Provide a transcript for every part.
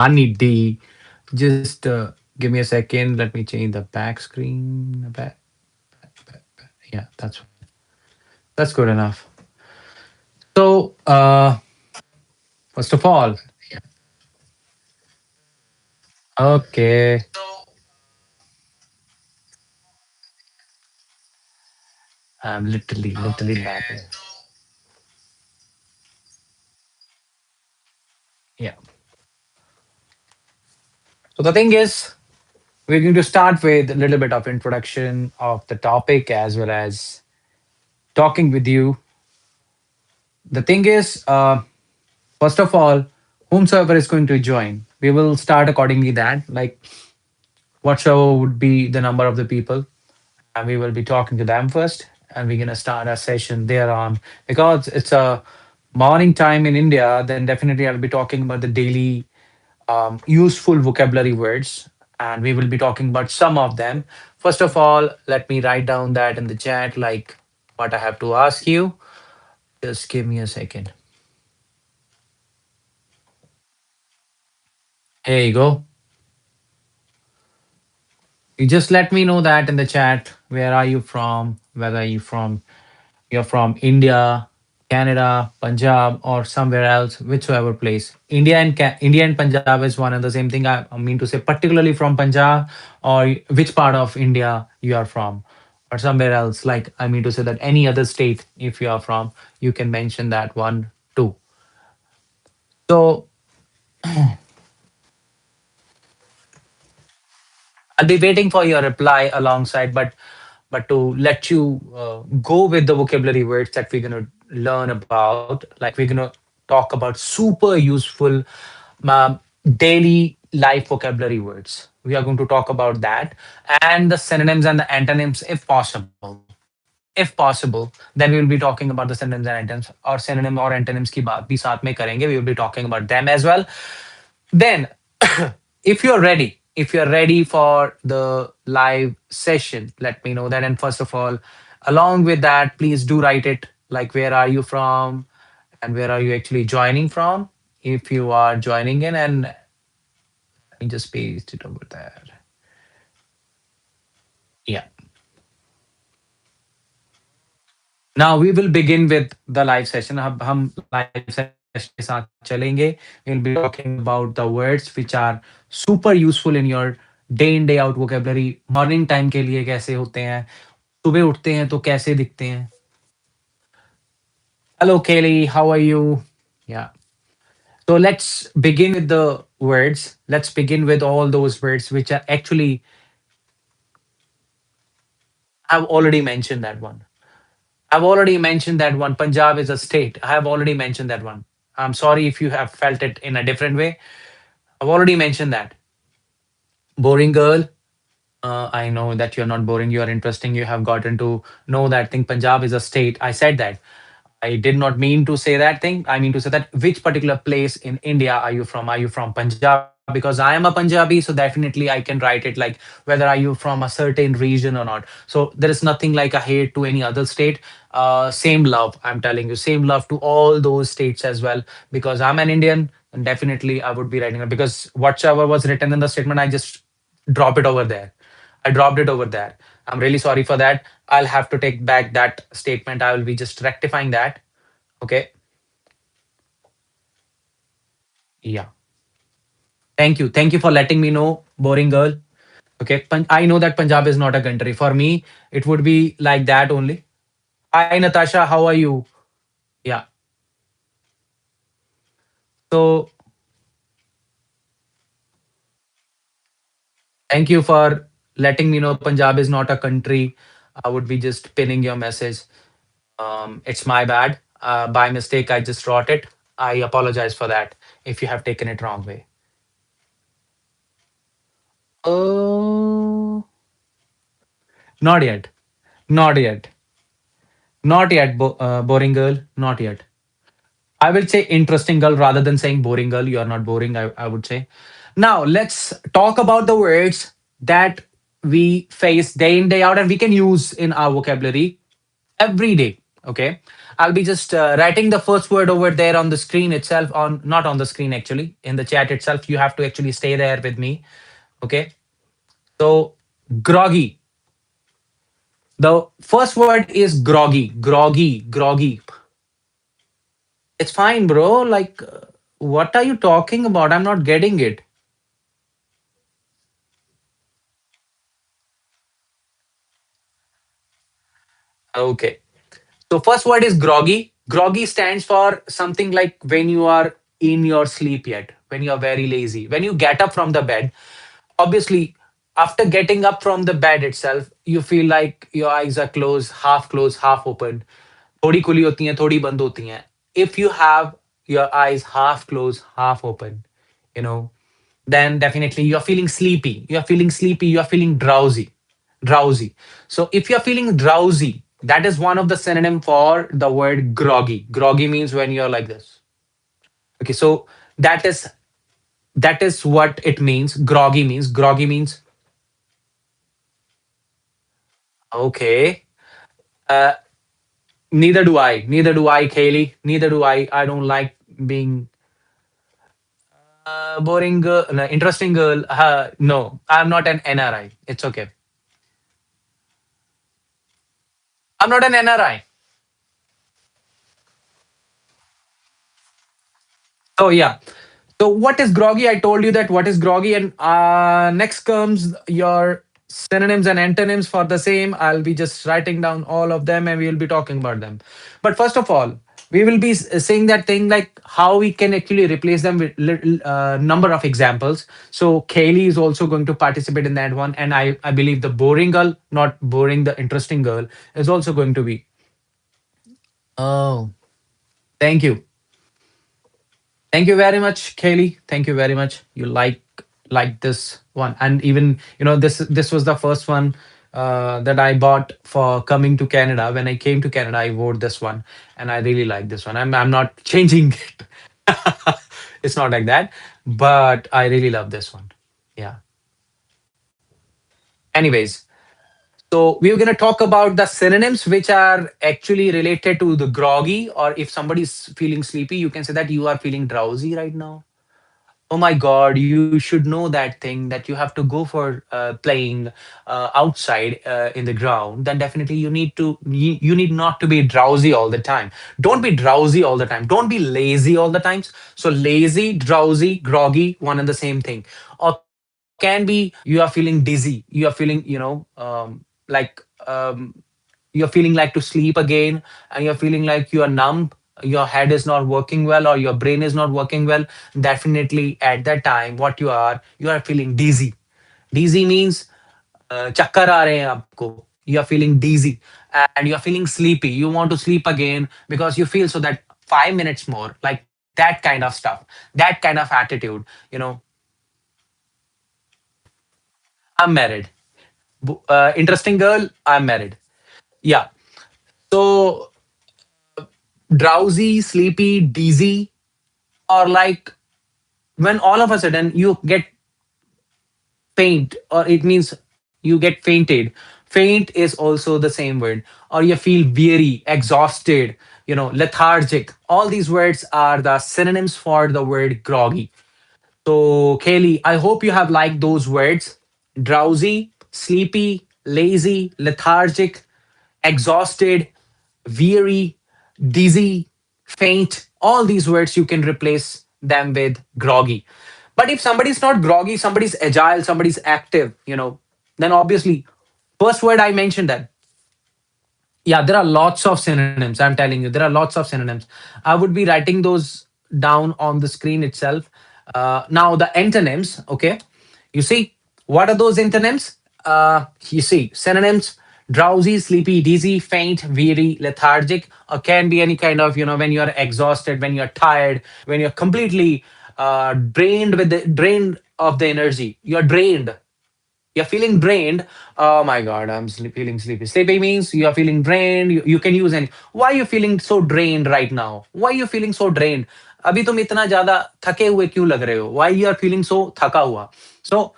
Honey D. Just give me a second. Let me change the back screen. Yeah, that's good enough. So, first of all, okay, I'm literally lagging. Yeah. So the thing is, we're going to start with a little bit of introduction of the topic as well as talking with you. The thing is, first of all, whomsoever is going to join, we will start accordingly that like whatsoever would be the number of the people, and we will be talking to them first, and we're gonna start our session there on because it's a morning time in India. Then definitely I'll be talking about the daily useful vocabulary words, and we will be talking about some of them. First of all, let me write down that in the chat, like what I have to ask you. Just give me a second. Here you go. You just let me know that in the chat. Where are you from? Whether you're from India, Canada, Punjab, or somewhere else, whichever place. India and Punjab is one and the same thing. I mean to say, particularly from Punjab, or which part of India you are from, or somewhere else. Like I mean to say that any other state, if you are from, you can mention that one too. So I'll be waiting for your reply alongside, but to let you go with the vocabulary words that we're gonna learn about, like we're gonna talk about super useful um, daily life vocabulary words. We are going to talk about that and the synonyms and the antonyms if possible. If possible, then we will be talking about the synonyms and antonyms or synonym or antonyms की बात भी साथ में करेंगे. We will be talking about them as well. Then, if you're ready for the live session, let me know that. And first of all, along with that, please do write it like where are you from and where are you actually joining from. If you are joining in, and let me just paste it over there. Yeah. Now we will begin with the live session. अब हम live session के साथ चलेंगे. We'll be talking about the words which are super useful in your day in day out vocabulary. Morning time के लिए कैसे होते हैं, सुबह उठते हैं तो कैसे दिखते हैं. Hello Kelly, how are you? Yeah. So let's begin with the words. Let's begin with all those words which are actually, I've already mentioned that one. I've already mentioned that one. Punjab is a state. I have already mentioned that one. I'm sorry if you have felt it in a different way. I've already mentioned that. Boring girl. I know that you're not boring. You are interesting. You have gotten to know that thing. Punjab is a state. I said that. I did not mean to say that thing. I mean to say that which particular place in India are you from? Are you from Punjab? Because I am a Punjabi, so definitely I can write it like whether are you from a certain region or not. So there is nothing like a hate to any other state. Same love, I'm telling you, same love to all those states as well. Because I'm an Indian, and definitely I would be writing it because whatever was written in the statement, I just drop it over there. I dropped it over there. I'm really sorry for that. I'll have to take back that statement. I will be just rectifying that. Okay. Yeah. Thank you. Thank you for letting me know, boring girl. Okay. I know that Punjab is not a country. For me, it would be like that only. Hi, Natasha. How are you? Yeah. So thank you for letting me know Punjab is not a country. I would be just pinning your message. It's my bad. By mistake, I just wrote it. I apologize for that if you have taken it wrong way. Oh, not yet. Not yet. Not yet, boring girl. Not yet. I will say interesting girl rather than saying boring girl. You are not boring, I would say. Now, let's talk about the words that we face day in, day out, and we can use in our vocabulary every day. Okay. I'll be just writing the first word over there on the screen itself, on not on the screen actually, in the chat itself. You have to actually stay there with me. Okay. So groggy. The first word is groggy, groggy, groggy. It's fine, bro. Like, what are you talking about? I'm not getting it. Okay. So first word is groggy. Groggy stands for something like when you are in your sleep yet, when you are very lazy, when you get up from the bed. Obviously, after getting up from the bed itself, you feel like your eyes are closed, half open. थोड़ी खुली होती हैं, थोड़ी बंद होती हैं. If you have your eyes half closed, half open, you know, then definitely you're feeling sleepy. You're feeling sleepy. You're feeling drowsy. Drowsy. So if you're feeling drowsy, that is one of the synonym for the word groggy. Groggy means when you're like this. Okay, so that is that is what it means. Groggy means. Groggy means okay. Uh, neither do I. Neither do I, Kaylee. Neither do I. I don't like being boring girl, no, interesting girl. No, I'm not an NRI. It's okay. I'm not an NRI. Oh yeah. So what is groggy? I told you that what is groggy, and next comes your synonyms and antonyms for the same. I'll be just writing down all of them, and we will be talking about them. But first of all, we will be saying that thing like how we can actually replace them with little number of examples. So Kaylee is also going to participate in that one, and I believe the boring girl, not boring, the interesting girl, is also going to be. Oh, thank you. Thank you very much, Kaylee. Thank you very much. You like this one, and even this was the first one that I bought for coming to Canada. When I came to Canada, I wore this one, and I really like this one. I'm not changing it. It's not like that, but I really love this one. Yeah. Anyways, so we're gonna talk about the synonyms which are actually related to the groggy, or if somebody's feeling sleepy, you can say that you are feeling drowsy right now. Oh my God, you should know that thing that you have to go for playing outside in the ground. Then definitely you need not to be drowsy all the time. Don't be drowsy all the time. Don't be lazy all the times. So lazy, drowsy, groggy, one and the same thing. Or can be you are feeling dizzy. You are feeling, like you're feeling like to sleep again, and you're feeling like you are numb, your head is not working well or your brain is not working well. Definitely at that time what you are feeling dizzy. Dizzy means chakkar aa rahe hain aapko. You are feeling dizzy and you are feeling sleepy. You want to sleep again because you feel so that 5 minutes more, like that kind of stuff, that kind of attitude. you know I'm married. Interesting girl, I'm married. Yeah. So drowsy, sleepy, dizzy, or like when all of a sudden you get faint, or it means you get fainted. Faint is also the same word. Or you feel weary, exhausted, lethargic. All these words are the synonyms for the word groggy. So, Kaylee, I hope you have liked those words: drowsy, sleepy, lazy, lethargic, exhausted, weary, dizzy, faint. All these words you can replace them with groggy. But if somebody's not groggy, somebody's agile, somebody's active, then obviously, first word I mentioned that. Yeah, there are lots of synonyms. I'm telling you, there are lots of synonyms. I would be writing those down on the screen itself. Now, the antonyms, okay? You see, what are those antonyms? You see, synonyms: drowsy, sleepy, dizzy, faint, weary, lethargic, or can be any kind of, when you're exhausted, when you're tired, when you're completely drained of the energy. You're drained, you're feeling drained. Oh my God, I'm feeling sleepy. Sleepy means you are feeling drained. You can use any. Why are you feeling so drained right now? Why are you feeling so drained? अभी तुम इतना ज्यादा थके हुए क्यों लग रहे हो? Why you are feeling so थका हुआ? So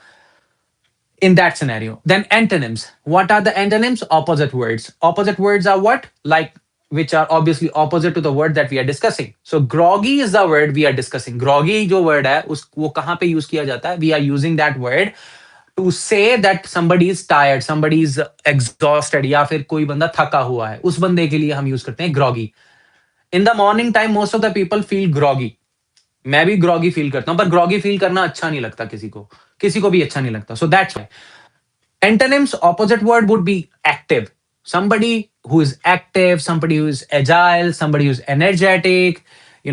in that scenario, then antonyms. What are the antonyms? Opposite words. Opposite words are what? Like which are obviously opposite to the word that we are discussing. So groggy is the word we are discussing. Groggy जो word है उस वो कहाँ पे use किया जाता है? We are using that word to say that somebody is tired, somebody is exhausted, या फिर कोई बंदा थका हुआ है, उस बंदे के लिए हम use करते हैं groggy. In the morning time, most of the people feel groggy. मैं भी ग्रॉगी फील करता हूं, पर ग्रॉगी फील करना अच्छा नहीं लगता किसी को भी अच्छा नहीं लगता. So that's why antonyms, opposite word would be active. Somebody who is active, somebody who is agile, somebody who's energetic,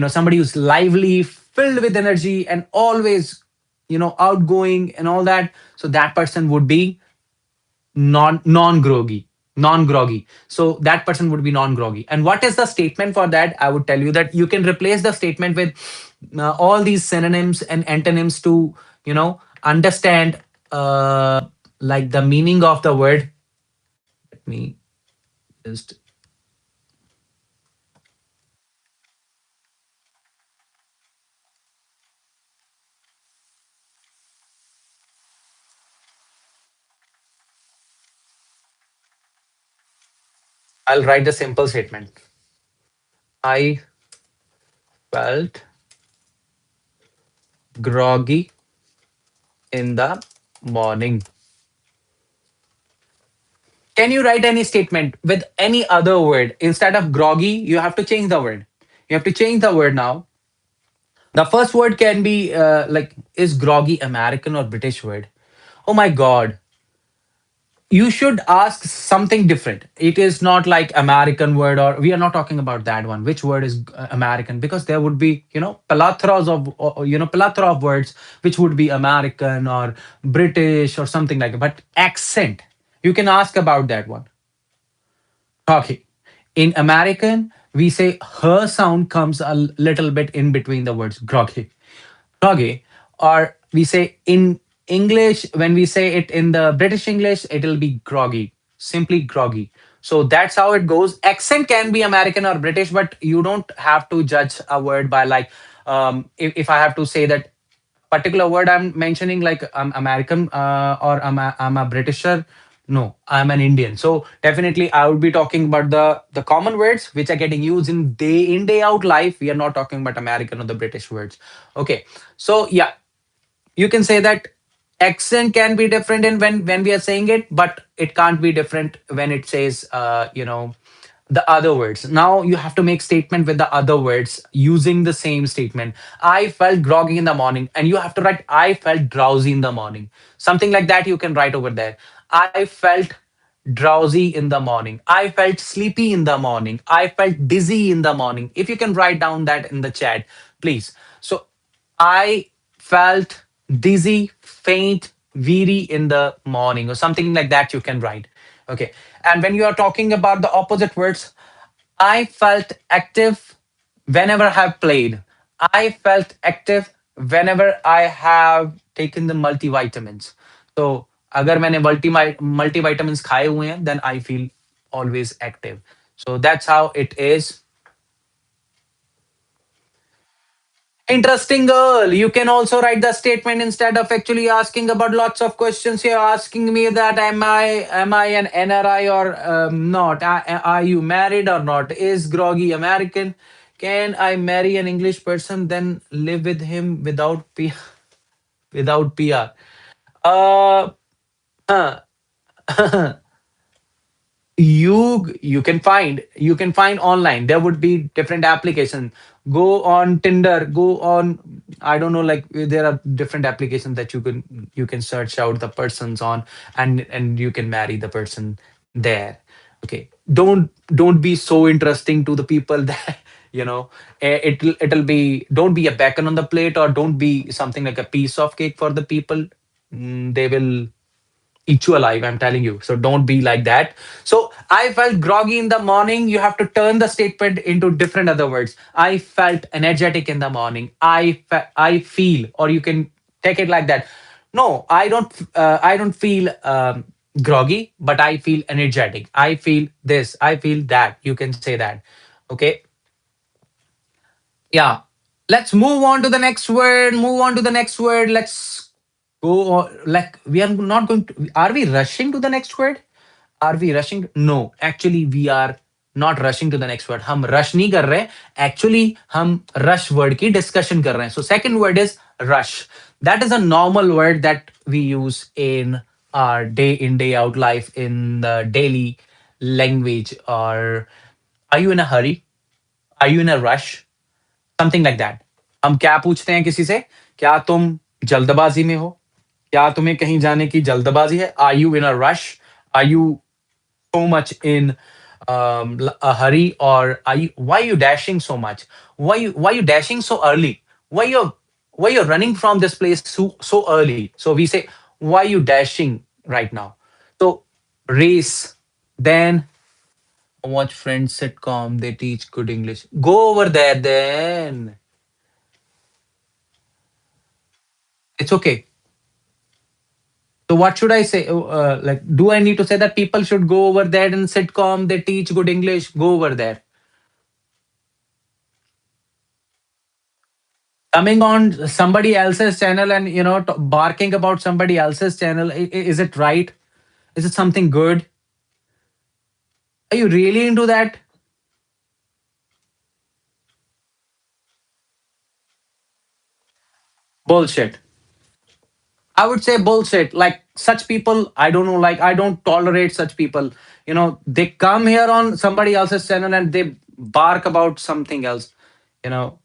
somebody who's lively, filled with energy, and always, outgoing and all that. So that person would be non groggy. So that person would be non groggy. And what is the statement for that? I would tell you that you can replace the statement with all these synonyms and antonyms to understand like the meaning of the word. Let me just, I'll write the simple statement. I felt groggy in the morning. Can you write any statement with any other word instead of groggy? You have to change the word. You have to change the word now. The first word can be like, is groggy American or British word? Oh my God. You should ask something different. It is not like American word, or we are not talking about that one. Which word is American? Because there would be, plethora of words which would be American or British or something like that. But accent, you can ask about that one. Okay. In American, we say her sound comes a little bit in between the words groggy. Groggy. Or we say in English, when we say it in the British English, it'll be groggy, simply groggy. So that's how it goes. Accent can be American or British, but you don't have to judge a word by like, if I have to say that particular word I'm mentioning, like I'm American or I'm a Britisher. No, I'm an Indian. So definitely I would be talking about the common words which are getting used in day out life. We are not talking about American or the British words. Okay. So yeah, you can say that accent can be different in when we are saying it, but it can't be different when it says the other words. Now you have to make statement with the other words using the same statement. I felt groggy in the morning, and you have to write I felt drowsy in the morning. Something like that you can write over there. I felt drowsy in the morning. I felt sleepy in the morning. I felt dizzy in the morning. If you can write down that in the chat, please. So I felt dizzy, faint, weary in the morning, or something like that you can write. Okay. And when you are talking about the opposite words, I felt active whenever I have played. I felt active whenever I have taken the multivitamins. So अगर मैंने multivitamins खाए हुए हैं, then I feel always active. So that's how it is. Interesting girl. You can also write the statement instead of actually asking about lots of questions. You're asking me that am I an NRI or not? Are you married or not? Is Groggy American? Can I marry an English person then live with him without PR? Uh, huh. You can find online. There would be different applications. Go on Tinder, go on, I don't know, like there are different applications that you can search out the persons on, and you can marry the person there. Okay, don't be so interesting to the people that it'll be, don't be a bacon on the plate, or don't be something like a piece of cake for the people. They will eat you alive, I'm telling you. So don't be like that. So I felt groggy in the morning. You have to turn the statement into different other words. I felt energetic in the morning. I feel, or you can take it like that. No, I don't feel groggy, but I feel energetic. I feel this, I feel that. You can say that. Okay. Yeah. Let's move on to the next word. Move on to the next word. Let's go on. Like, we are not going to, are we rushing to the next word? Are we rushing? No, actually, we are. not rushing to the next word. हम rush नहीं कर रहे, actually हम rush word की discussion कर रहे हैं. So second word is rush. That is a normal word that we use in our day in day out life, in the daily language. Or are you in a hurry? Are you in a rush? Something like that. हम क्या पूछते हैं किसी से? क्या तुम जल्दबाजी में हो? क्या तुम्हें कहीं जाने की जल्दबाजी है? Are you in a rush? Are you so much in a hurry? Or are you, why are you dashing so much? Why you dashing so early? Why you're running from this place so early? So we say, why you dashing right now? So race. Then watch Friends sitcom, they teach good English. Go over there then. It's okay. So what should I say? Like, do I need to say that people should go over there in sitcom? They teach good English. Go over there. Coming on somebody else's channel and barking about somebody else's channel. Is it right? Is it something good? Are you really into that? Bullshit. I would say bullshit. Like such people, I don't know. Like I don't tolerate such people. They come here on somebody else's channel and they bark about something else. You know,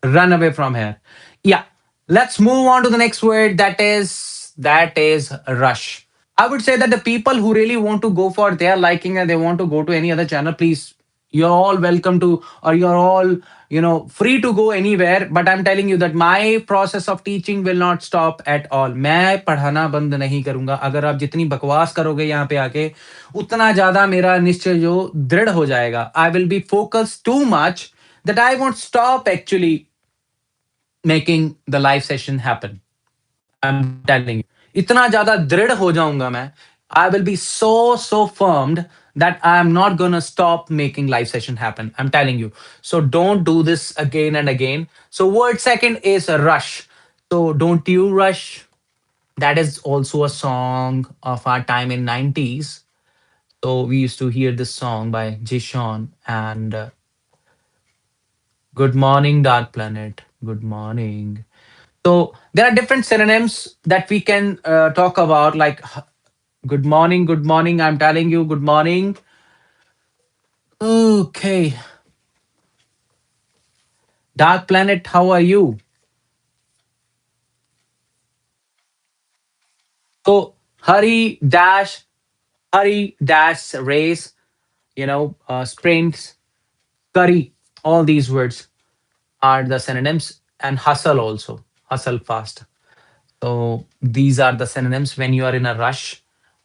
Run away from here. Yeah. Let's move on to the next word. That is rush. I would say that the people who really want to go for their liking and they want to go to any other channel, please, you're all welcome to, or you're all, free to go anywhere. But I'm telling you that my process of teaching will not stop at all. मैं पढ़ाना बंद नहीं करूंगा. अगर आप जितनी बकवास करोगे यहाँ पे आके, उतना ज्यादा मेरा निश्चय जो दृढ़ हो जाएगा. I will be focused too much that I won't stop actually making the live session happen. I'm telling you. इतना ज्यादा दृढ़ हो जाऊंगा मैं. I will be so firmed that I am not gonna stop making live session happen. I'm telling you. So don't do this again and again. So word second is a rush. So don't you rush. That is also a song of our time in 90s. So we used to hear this song by Jishon and Good Morning Dark Planet. Good morning. So there are different synonyms that we can talk about, like good morning, good morning. I'm telling you, good morning. Okay, Dark Planet, how are you? So hurry dash race, sprints, curry. All these words are the synonyms, and hustle also, hustle fast. So these are the synonyms when you are in a rush.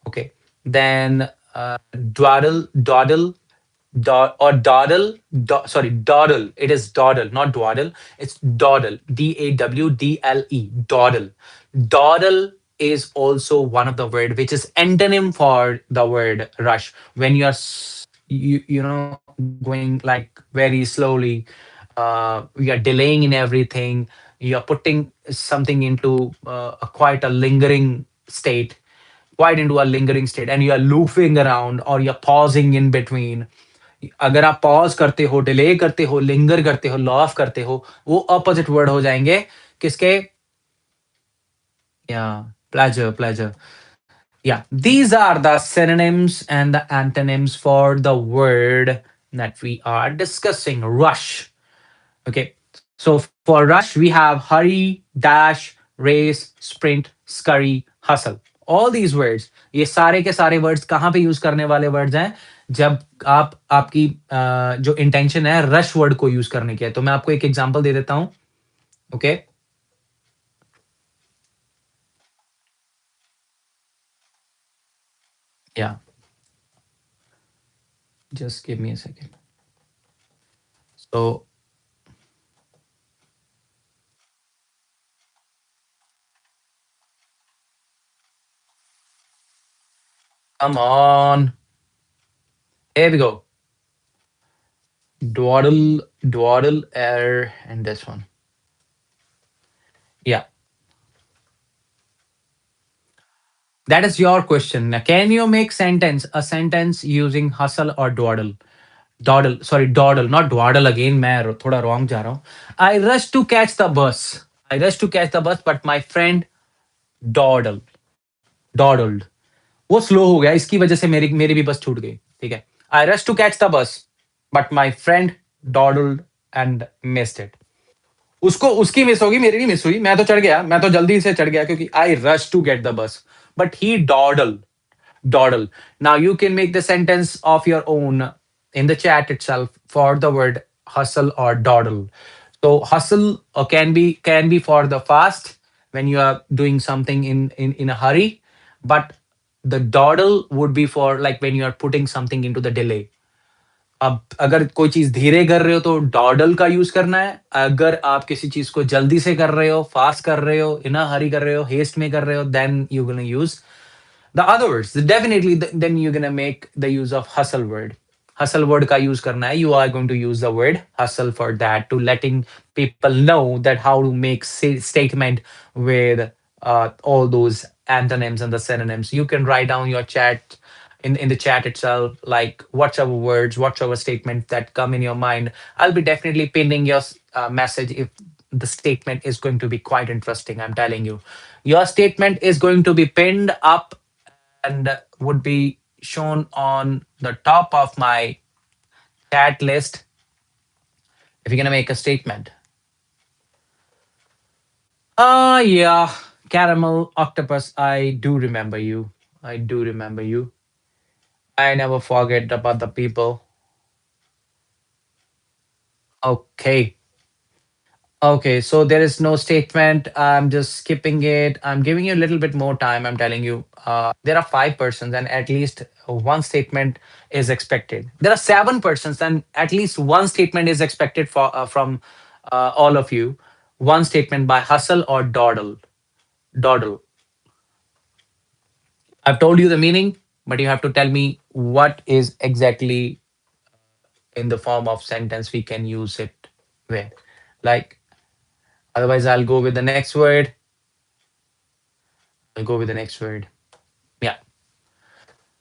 Okay. Then dawdle, or dawdle. Sorry, dawdle. It is dawdle, not dwaddle. It's dawdle. Dawdle. Dawdle. Dawdle is also one of the word which is antonym for the word rush. When you are going like very slowly, you are delaying in everything. You are putting something into quite a lingering state, quite into a lingering state, and you are looping around or you're pausing in between. अगर आप pause करते हो, delay करते हो, linger करते हो, loaf करते हो, वो अपोजिट वर्ड हो जाएंगे किसके? या pleasure. Yeah, these are the synonyms and the antonyms for the word that we are discussing. Rush. Okay. So for rush, we have hurry, dash, race, sprint, scurry, hustle. All these words, ये सारे के सारे words कहाँ पे use करने वाले words हैं? जब आप आपकी जो intention है rush word को use करने की है. तो मैं आपको एक example दे देता हूँ. Okay. Yeah. Just give me a second. So come on. Here we go. Dwaddle, air, and this one. Yeah. That is your question. Now, can you make a sentence using hustle or dawdle? Dawdle, sorry, dawdle, not dawdle again. मैं थोड़ा wrong जा रहा हूँ. I rush to catch the bus. I rush to catch the bus, but my friend dawdle, dawdled. वो slow हो गया, इसकी वजह से मेरी मेरी भी बस छूट गई. ठीक है. I rush to catch the bus, but my friend dawdled and missed it. उसको उसकी मिस होगी, मेरी भी मिस हुई. मैं तो चढ़ गया, मैं तो जल्दी से चढ़ गया क्योंकि I rush to get the bus, but he dawdled. Dawdle. Now you can make the sentence of your own in the chat itself for the word hustle or dawdle. So hustle can be for the fast when you are doing something in a hurry, but the dawdle would be for like when you are putting something into the delay. अब अगर कोई चीज धीरे कर रहे हो तो डॉडल का यूज करना है. अगर आप किसी चीज को जल्दी से कर रहे हो, फास्ट कर रहे हो, इन हरी कर रहे हो, हेस्ट में कर रहे हो, then you gonna use the other words. Definitely then you're going to make the use of hustle word. Hustle word ka use karna hai. You are going to use the word hustle for that, to letting people know that how to make statement with all those antonyms and the synonyms. You can write down your chat in the chat itself, like whatever words, whatever statement that come in your mind. I'll be definitely pinning your message if the statement is going to be quite interesting. I'm telling you, your statement is going to be pinned up and would be shown on the top of my chat list if you're going to make a statement. Yeah, caramel octopus, I do remember you. I do remember you. I never forget about the people. Okay. Okay, so there is no statement. I'm just skipping it. I'm giving you a little bit more time. I'm telling you, there are 5 persons, and at least one statement is expected. There are 7 persons, and at least one statement is expected from all of you. One statement by hustle or dawdle. Dawdle. I've told you the meaning, but you have to tell me what is exactly in the form of sentence we can use it with. Like, otherwise, I'll go with the next word. I'll go with the next word. Yeah.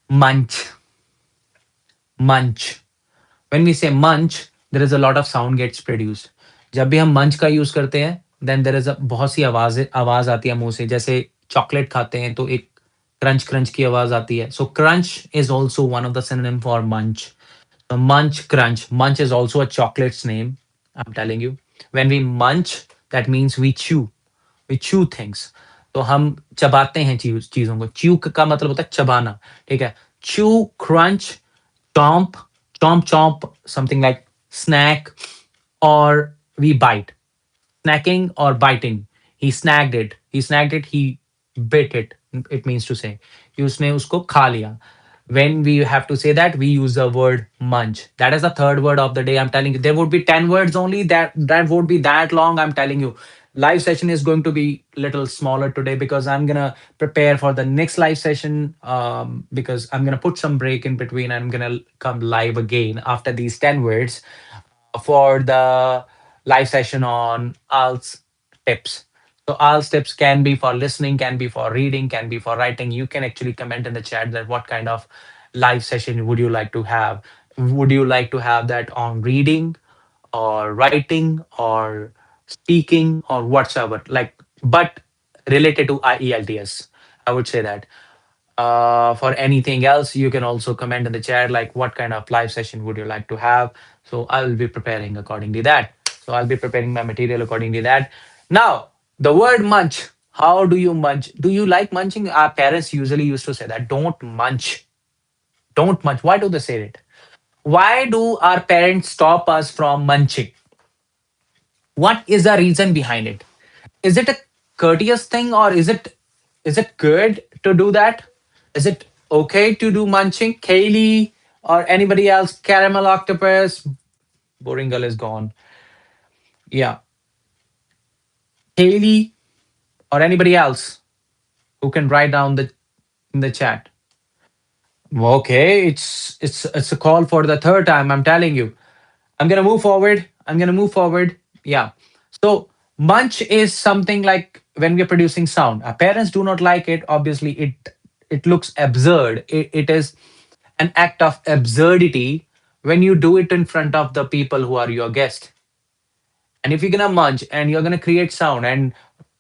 Munch. Munch. When we say munch, there is a lot of sound gets produced. जब भी हम munch का use करते हैं, then there is a बहुत सी आवाज आती है मुंह से. जैसे चॉकलेट खाते हैं तो एक क्रंच क्रंच की आवाज आती है. So crunch is also one of the synonym for munch. So munch, crunch. Munch is also a chocolate's name. I'm telling you. When we munch, that means we chew. We chew things. तो हम चबाते हैं चीजों को. Chew का मतलब होता है चबाना. ठीक है. Chew, crunch, chomp, chomp, chomp, something like snack, or we bite. Snacking or biting. He snagged it. He snagged it. He bit it. It means to say. कि उसने उसको खा लिया. When we have to say that, we use the word munch. That is the third word of the day. I'm telling you, there would be 10 words only. That won't be that long. I'm telling you. Live session is going to be little smaller today because I'm gonna prepare for the next live session, because I'm gonna put some break in between. I'm gonna come live again after these 10 words for the live session on IELTS tips. So IELTS tips can be for listening, can be for reading, can be for writing. You can actually comment in the chat that what kind of live session would you like to have? Would you like to have that on reading or writing or speaking or whatsoever? Like, but related to IELTS, I would say that. For anything else, you can also comment in the chat like what kind of live session would you like to have. So I will be preparing accordingly that. So I'll be preparing my material accordingly that. Now, the word munch. How do you munch? Do you like munching? Our parents usually used to say that. Don't munch. Don't munch. Why do they say it? Why do our parents stop us from munching? What is the reason behind it? Is it a courteous thing, or is it good to do that? Is it okay to do munching? Kaylee or anybody else? Caramel octopus. Boring girl is gone. Yeah. Kaylee or anybody else who can write down the in the chat. Okay, it's a call for the third time. I'm telling you. I'm gonna move forward. I'm gonna move forward. Yeah. So munch is something like when we're producing sound. Our parents do not like it. Obviously, it it looks absurd. It is an act of absurdity when you do it in front of the people who are your guest. And if you're gonna munch and you're gonna create sound and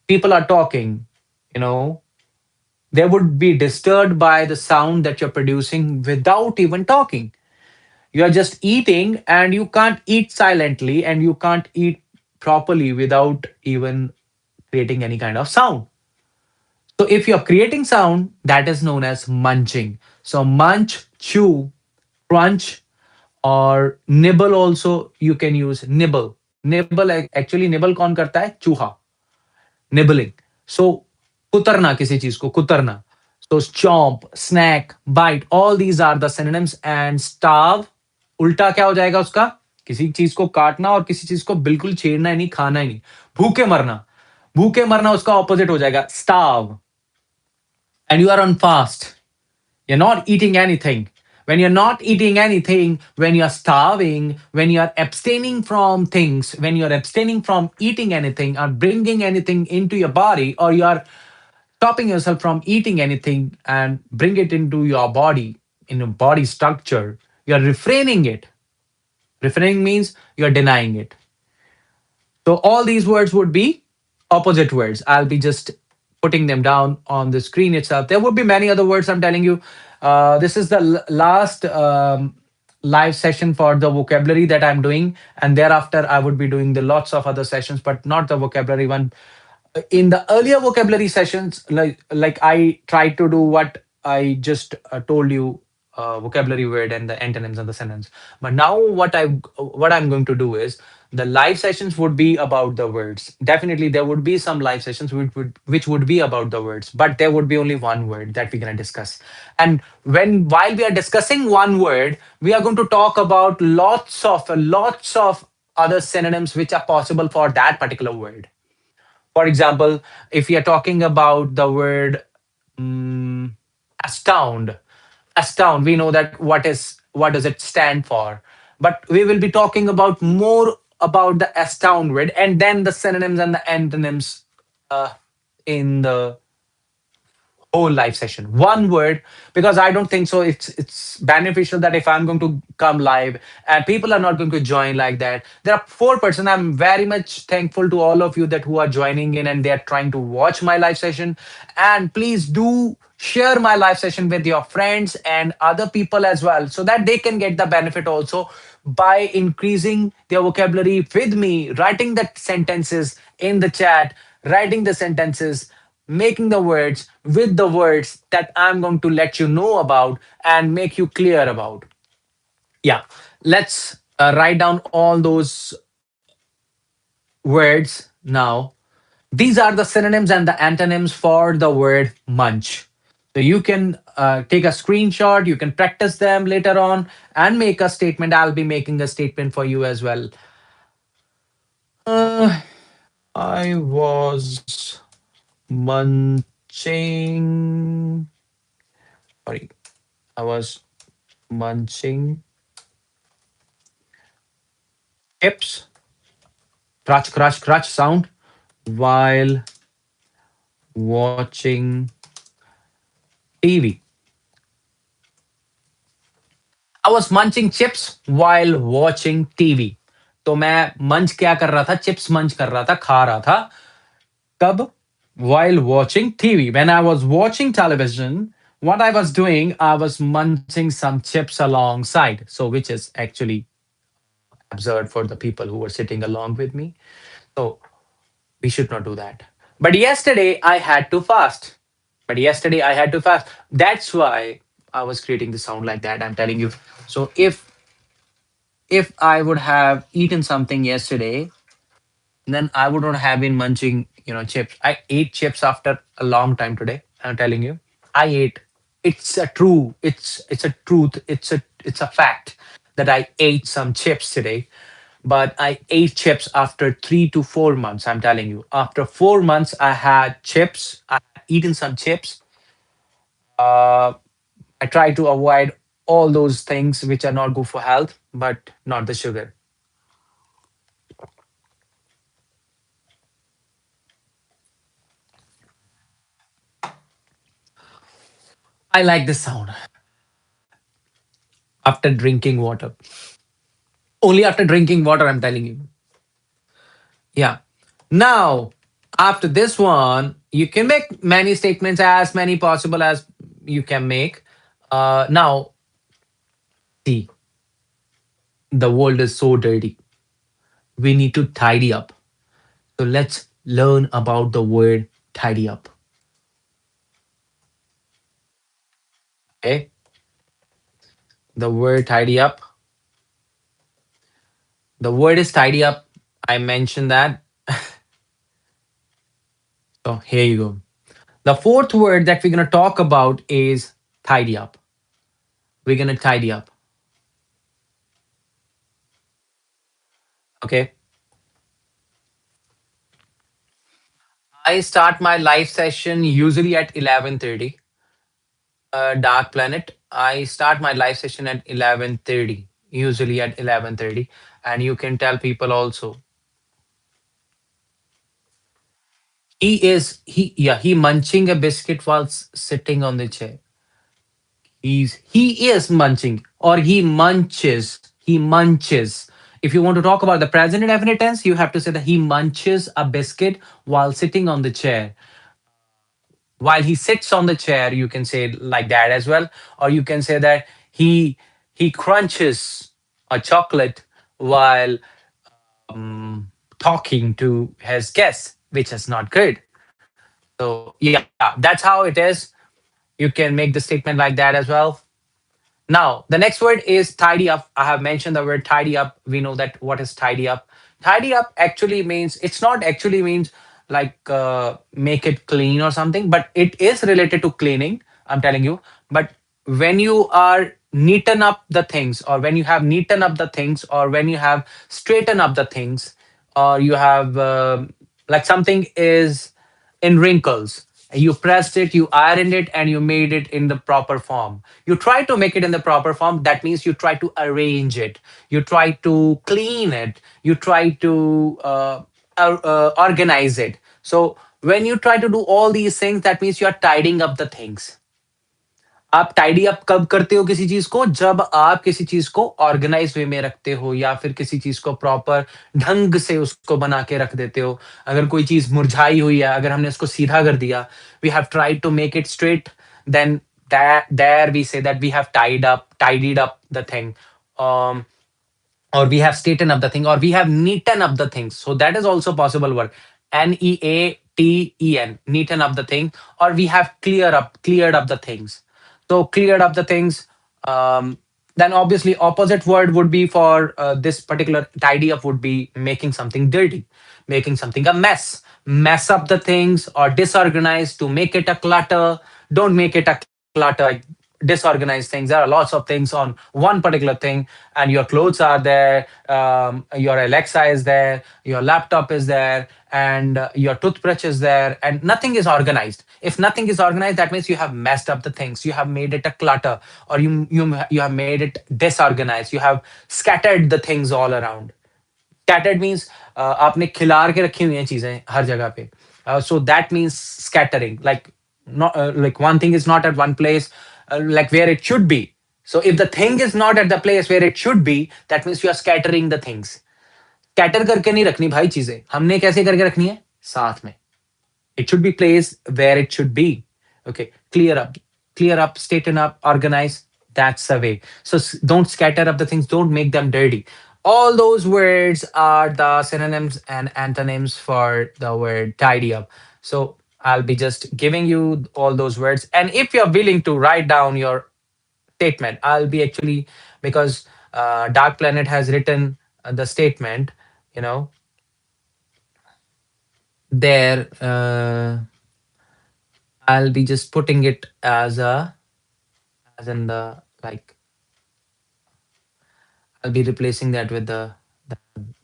people are talking, you know, they would be disturbed by the sound that you're producing without even talking. You are just eating and you can't eat silently and you can't eat properly without even creating any kind of sound. So if you're creating sound, that is known as munching. So munch, chew, crunch, or nibble also you can use nibble. Nibble actually nibble कौन करता है? चूहा. Nibbling. So कुतरना किसी चीज को कुतरना. So chomp, snack, bite, all these are the synonyms. And starve, उल्टा क्या हो जाएगा उसका? किसी चीज को काटना और किसी चीज को बिल्कुल छेड़ना ही नहीं, खाना ही नहीं. भूखे मरना. भूखे मरना उसका ऑपोजिट हो जाएगा starve. And you are on fast. You're not eating anything. When you're not eating anything, when you're starving, when you're abstaining from things, when you're abstaining from eating anything or bringing anything into your body, or you're stopping yourself from eating anything and bring it into your body, in your body structure, you're refraining it. Refraining means you're denying it. So all these words would be opposite words. I'll be just putting them down on the screen itself. There would be many other words. I'm telling you. This is the last live session for the vocabulary that I'm doing, and thereafter I would be doing the lots of other sessions, but not the vocabulary one. In the earlier vocabulary sessions, like I tried to do what I just told you, vocabulary word and the antonyms and the sentence. But now what I'm going to do is the live sessions would be about the words. Definitely there would be some live sessions which would be about the words, but there would be only one word that we're going to discuss. And while we are discussing one word, we are going to talk about lots of other synonyms which are possible for that particular word. For example, if we are talking about the word mm, astound, astound, we know that what does it stand for. But we will be talking about more about the astound word and then the synonyms and the antonyms uh, in the whole live session, one word. Because I don't think so it's beneficial that if I'm going to come live and people are not going to join like that. There are 4%. I'm very much thankful to all of you that who are joining in and they're trying to watch my live session. And please do share my live session with your friends and other people as well, so that they can get the benefit also by increasing their vocabulary with me, writing the sentences in the chat, writing the sentences, making the words with the words that I'm going to let you know about and make you clear about. Yeah, let's write down all those words now. These are the synonyms and the antonyms for the word munch. So you can take a screenshot, you can practice them later on and make a statement. I'll be making a statement for you as well. Uh, I was munching. Sorry, I was munching chips, crunch, crunch, crunch sound while watching TV. I was munching chips while watching TV. तो मैं मंच क्या कर रहा था? Chips मंच कर रहा था, खा रहा था. कब? While watching TV. When I was watching television, what I was doing, I was munching some chips alongside. So, which is actually absurd for the people who were sitting along with me. So, we should not do that. But yesterday I had to fast. But yesterday I had to fast. That's why I was creating the sound like that. I'm telling you. So if I would have eaten something yesterday, then I would not have been munching, chips. I ate chips after a long time today. I'm telling you. I ate. It's a truth. It's a fact that I ate some chips today. But I ate chips after 3 to 4 months. I'm telling you. After 4 months, I had chips. I had eaten some chips. Uh, I try to avoid all those things which are not good for health, but not the sugar. I like this sound after drinking water. Only after drinking water, I'm telling you. Yeah. Now, after this one, you can make many statements, as many possible as you can make. Now, see, the world is so dirty. We need to tidy up. So let's learn about the word tidy up. Okay. The word tidy up. The word is tidy up. I mentioned that. So here you go. The fourth word that we're going to talk about is tidy up. We're going to tidy up. Okay. I start my live session usually at 11:30. Dark Planet. I start my live session at 11:30, usually at 11:30, and you can tell people also. He munching a biscuit while sitting on the chair. He is munching, or he munches. If you want to talk about the present indefinite tense, you have to say that he munches a biscuit while sitting on the chair. While he sits on the chair, you can say it like that as well, or you can say that he crunches a chocolate while talking to his guests, which is not good. So yeah, that's how it is. You can make the statement like that as well. Now, the next word is tidy up. I have mentioned the word tidy up. We know that what is tidy up. Tidy up actually means, it's not actually means like make it clean or something, but it is related to cleaning. I'm telling you. But when you are neaten up the things, or when you have neaten up the things, or when you have straighten up the things, or you have like something is in wrinkles, you pressed it, you ironed it, and you made it in the proper form. You try to make it in the proper form. That means you try to arrange it, you try to clean it, you try to organize it. So when you try to do all these things, that means you are tidying up the things. आप tidy up कब करते हो किसी चीज को? जब आप किसी चीज को ऑर्गेनाइज वे में रखते हो, या फिर किसी चीज को प्रॉपर ढंग से उसको बना के रख देते हो। अगर कोई चीज मुरझाई हुई है, अगर हमने उसको सीधा कर दिया, we have tried to make it straight, then there we say that we have tidied up the thing, um, or we have straightened up the thing, or we have neaten up the things. So that is also possible word. Neaten, neaten up the thing, or we have cleared up the things. So cleared up the things. Then obviously opposite word would be for this particular tidy up would be making something dirty, making something a mess, mess up the things, or disorganized, to make it a clutter. Don't make it a clutter, disorganized things. There are lots of things on one particular thing, and your clothes are there, your Alexa is there, your laptop is there, and your toothbrush is there, and nothing is organized. If nothing is organized, that means you have messed up the things, you have made it a clutter, or you have made it disorganized, you have scattered the things all around. Scattered means आपने खिलार के रखी हुई हैं चीजें हर जगह पे. So that means scattering, like not like one thing is not at one place, like where it should be. So if the thing is not at the place where it should be, that means you are scattering the things. Scatter करके नहीं रखनी भाई चीजें, हमने कैसे करके रखनी है? साथ में. It should be placed where it should be. Okay, clear up, straighten up, organize. That's the way. So don't scatter up the things, don't make them dirty. All those words are the synonyms and antonyms for the word tidy up. So I'll be just giving you all those words. And if you're willing to write down your statement, I'll be actually, because Dark Planet has written the statement, you know, there. I'll be just putting it as in the like, I'll be replacing that with the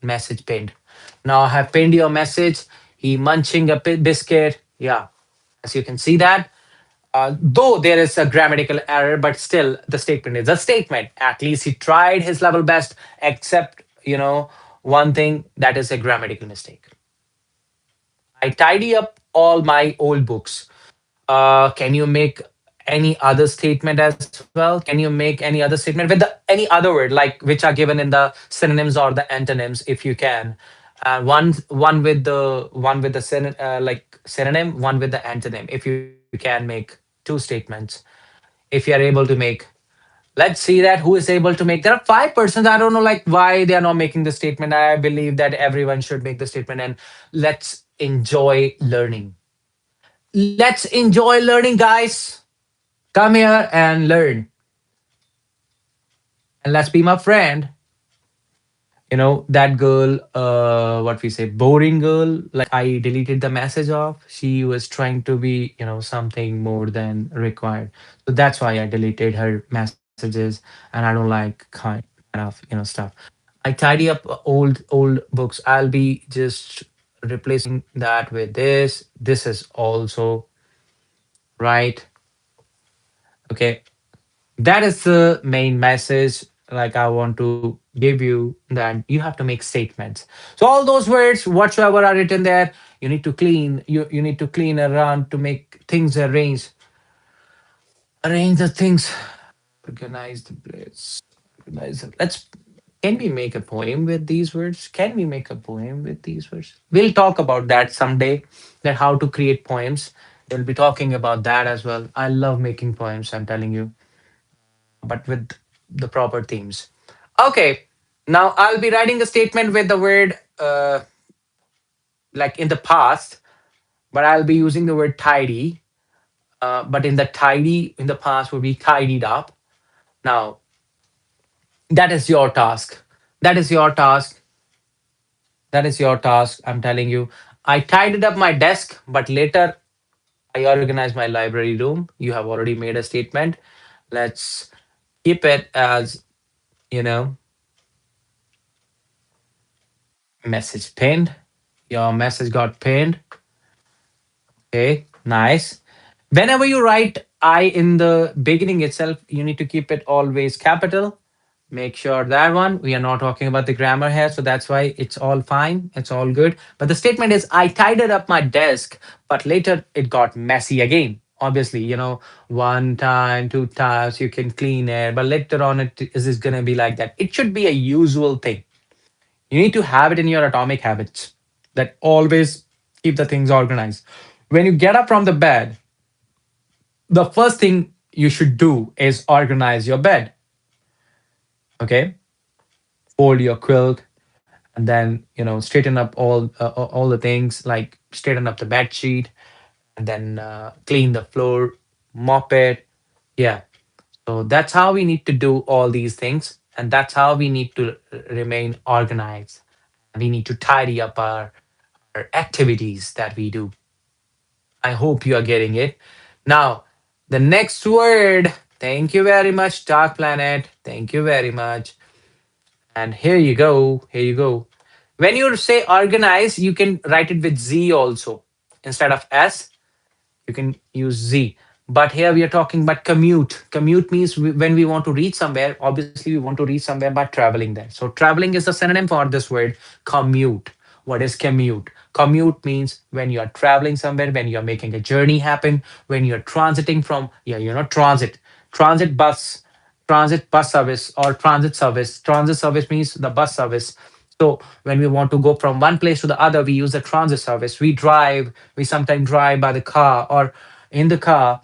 message pinned. Now I have pinned your message. He munching a biscuit. Yeah, as you can see that. Though there is a grammatical error, but still the statement is a statement. At least he tried his level best, except, one thing, that is a grammatical mistake. I tidy up all my old books. Can you make any other statement as well? Can you make any other statement with the any other word like which are given in the synonyms or the antonyms if you can? One with the like synonym, one with the antonym. If you can make two statements, if you are able to make, let's see that who is able to make. There are 5 persons. I don't know like why they are not making the statement. I believe that everyone should make the statement, and let's enjoy learning. Let's enjoy learning, guys. Come here and learn, and let's be my friend. That girl, what we say, boring girl, like I deleted the message of. She was trying to be, something more than required. So that's why I deleted her messages, and I don't like kind of, stuff. I tidy up old books. I'll be just replacing that with this. This is also right. Okay. That is the main message, like I want to give you, that you have to make statements. So all those words whatsoever are written there, you need to clean, you need to clean around to make things arrange the things, organize the place, organize it. Let's Can we make a poem with these words? Can we make a poem with these words? We'll talk about that someday, that how to create poems. We'll be talking about that as well. I love making poems, I'm telling you, but with the proper themes. Okay, now I'll be writing a statement with the word like in the past, but I'll be using the word tidy. But in the tidy in the past would be tidied up. Now that is your task. That is your task. That is your task. I'm telling you. I tidied up my desk, but later I organized my library room. You have already made a statement. Let's keep it as you know message pinned. Your message got pinned. Okay, nice. Whenever you write I in the beginning itself, you need to keep it always capital. Make sure that one. We are not talking about the grammar here, so that's why it's all fine. It's all good. But the statement is I tidied up my desk, but later it got messy again. Obviously, one time, two times you can clean it, but later on it is going to be like that. It should be a usual thing. You need to have it in your atomic habits that always keep the things organized. When you get up from the bed, the first thing you should do is organize your bed. Okay, fold your quilt, and then straighten up all the things, like straighten up the bed sheet, and then clean the floor, mop it. Yeah, so that's how we need to do all these things, and that's how we need to remain organized. We need to tidy up our activities that we do. I hope you are getting it. Now, the next word. Thank you very much, Dark Planet. Thank you very much. And here you go. Here you go. When you say organize, you can write it with Z also. Instead of S, you can use Z. But here we are talking about commute. Commute means when we want to reach somewhere, obviously we want to reach somewhere by traveling there. So traveling is the synonym for this word commute. What is commute? Commute means when you are traveling somewhere, when you are making a journey happen, when you're transiting from, yeah, transit bus service or transit service. Transit service means the bus service. So when we want to go from one place to the other, we use the transit service. We drive, we sometimes drive by the car or in the car,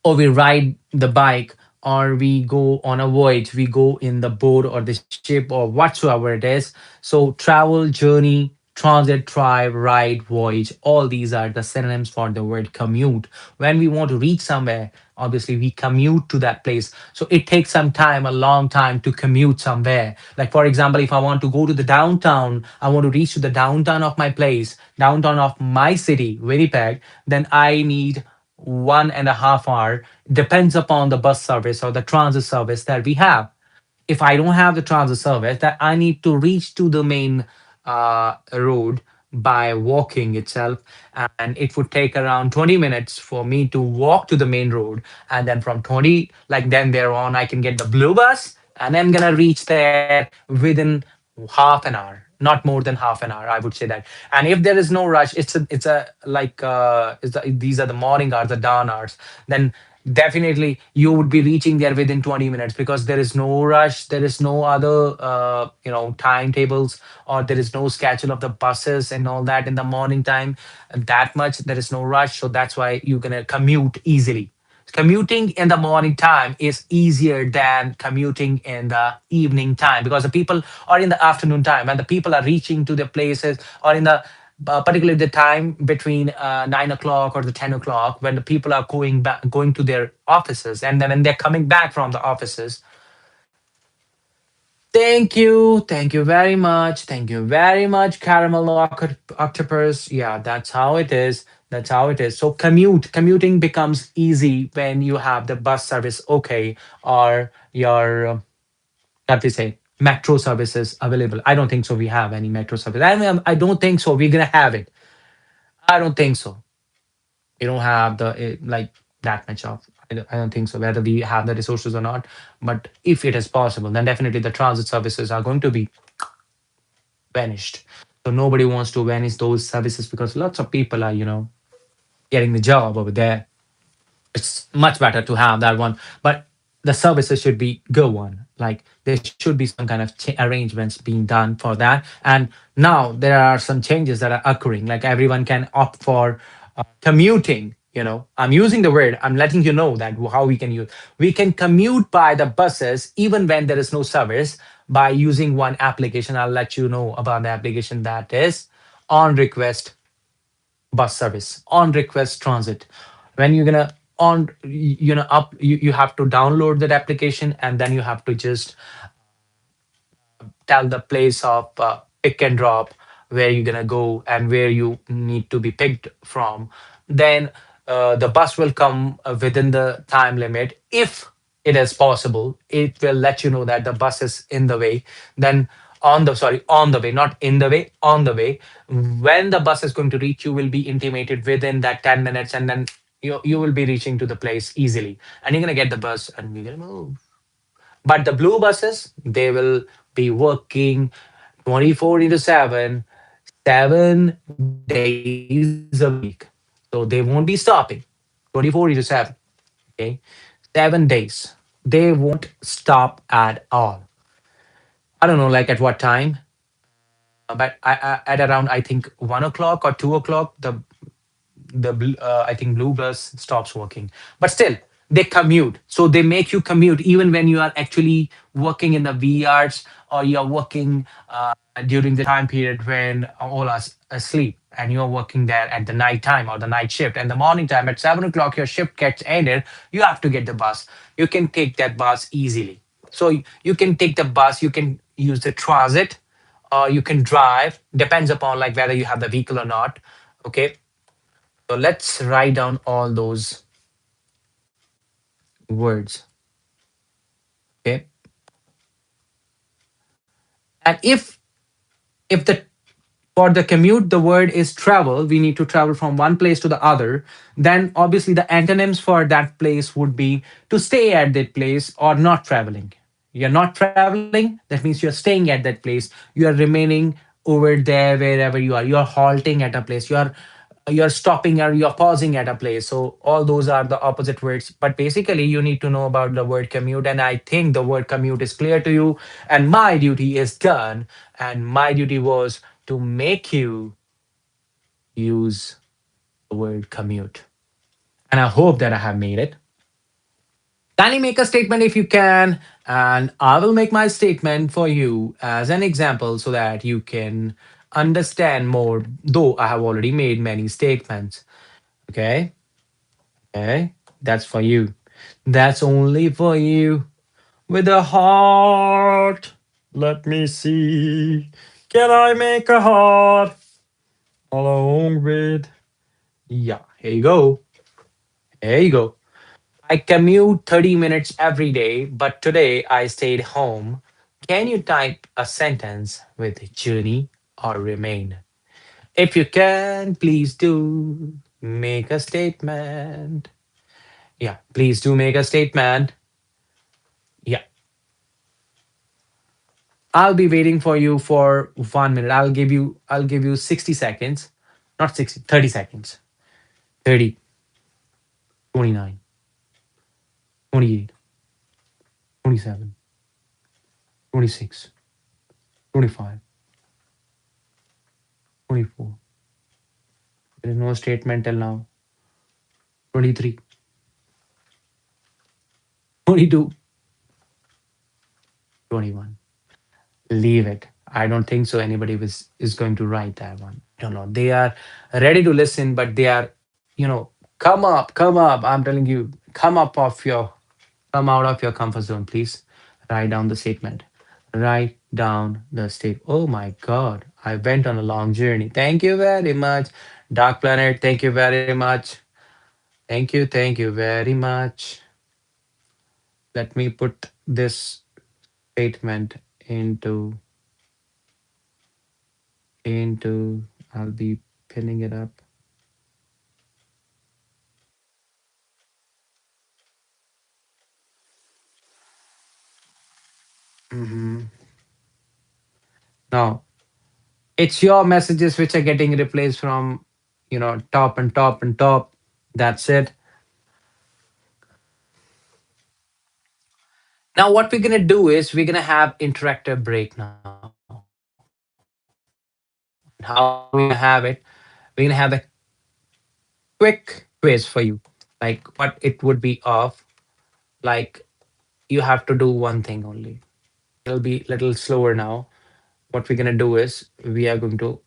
or we ride the bike, or we go on a voyage, we go in the boat or the ship or whatsoever it is. So travel, journey, transit, drive, ride, voyage, all these are the synonyms for the word commute. When we want to reach somewhere, obviously we commute to that place. So it takes some time, a long time to commute somewhere. Like for example, if I want to go to the downtown, I want to reach to the downtown of my place, downtown of my city, Winnipeg, then I need 1.5 hour, depends upon the bus service or the transit service that we have. If I don't have the transit service, that I need to reach to the main road by walking itself, and it would take around 20 minutes for me to walk to the main road, and then from 20, like then there on, I can get the blue bus, and I'm gonna reach there within half an hour, not more than half an hour, I would say that. And if there is no rush, it's a like these are the morning hours, the dawn hours, then definitely you would be reaching there within 20 minutes because there is no rush, there is no other timetables, or there is no schedule of the buses and all that in the morning time that much. There is no rush, so that's why you're gonna commute easily. Commuting in the morning time is easier than commuting in the evening time because the people are in the afternoon time and the people are reaching to their places, or in the particularly the time between 9 o'clock or the 10 o'clock, when the people are going to their offices, and then when they're coming back from the offices. Thank you very much. Thank you very much, caramel octopus. Yeah, that's how it is. That's how it is. So commuting becomes easy when you have the bus service, okay, or your what we say, metro services available. I don't think so. We have any metro service. I don't think so. We're gonna have it. I don't think so. We don't have the like that much of. I don't think so. Whether we have the resources or not, but if it is possible, then definitely the transit services are going to be vanished. So nobody wants to vanish those services because lots of people are, getting the job over there. It's much better to have that one, but the services should be go one. Like there should be some kind of arrangements being done for that. And now there are some changes that are occurring. Like everyone can opt for commuting. I'm using the word. I'm letting you know that how we can use. We can commute by the buses even when there is no service by using one application. I'll let you know about the application that is on request bus service, on request transit. When you're gonna on up you have to download that application, and then you have to just tell the place of pick and drop where you're gonna go and where you need to be picked from. Then the bus will come within the time limit. If it is possible, it will let you know that the bus is in the way. Then on the way, not in the way, on the way. When the bus is going to reach, you will be intimated within that 10 minutes, and then you will be reaching to the place easily, and you're gonna get the bus and you're gonna move. But the blue buses, they will be working 24 into 7, 7 days a week. So they won't be stopping 24 into 7. Okay. 7 days. They won't stop at all. I don't know, like at what time, but at around, I think, 1 o'clock or 2 o'clock, I think blue bus stops working. But still, they commute. So they make you commute even when you are actually working in the VRs, or you're working during the time period when all are asleep, and you're working there at the night time or the night shift. And the morning time at 7 o'clock, your shift gets ended. You have to get the bus. You can take that bus easily. So you can take the bus. You can use the transit, or you can drive. Depends upon like whether you have the vehicle or not. Okay, so let's write down all those words. Okay. And if the for the commute the word is travel, we need to travel from one place to the other, then obviously the antonyms for that place would be to stay at that place or not traveling. You're not traveling, that means you're staying at that place. You are remaining over there wherever you are. You're halting at a place. You're stopping or you're pausing at a place. So all those are the opposite words. But basically, you need to know about the word commute. And I think the word commute is clear to you. And my duty is done. And my duty was to make you use the word commute. And I hope that I have made it. Kindly make a statement if you can, and I will make my statement for you as an example so that you can understand more, though I have already made many statements. Okay? Okay? That's for you. That's only for you. With a heart. Let me see. Can I make a heart along with? Yeah, here you go. Here you go. I commute 30 minutes every day, but today I stayed home. Can you type a sentence with journey or remain? If you can, please do make a statement. Yeah, please do make a statement. Yeah, I'll be waiting for you for 1 minute. I'll give you 60 seconds. Not 60, 30 seconds. 30, 29, 28, 27, 26, 25, 24. There is no statement till now. 23, 22, 21. Leave it. I don't think so. Anybody is going to write that one. I don't know. They are ready to listen, but they are, come up, come up. I'm telling you, come out of your comfort zone, please. Write down the statement. Write down the state. Oh my God, I went on a long journey. Thank you very much, Dark Planet. Thank you very much. Thank you very much. Let me put this statement into into. I'll be pinning it up. Mhm. Now it's your messages which are getting replaced from, top and top and top. That's it. Now what we're gonna do is we're gonna have interactive break now. How we're gonna have it? We're gonna have a quick quiz for you, like what it would be of. Like you have to do one thing only. It'll be a little slower now. What we're gonna do is we are going to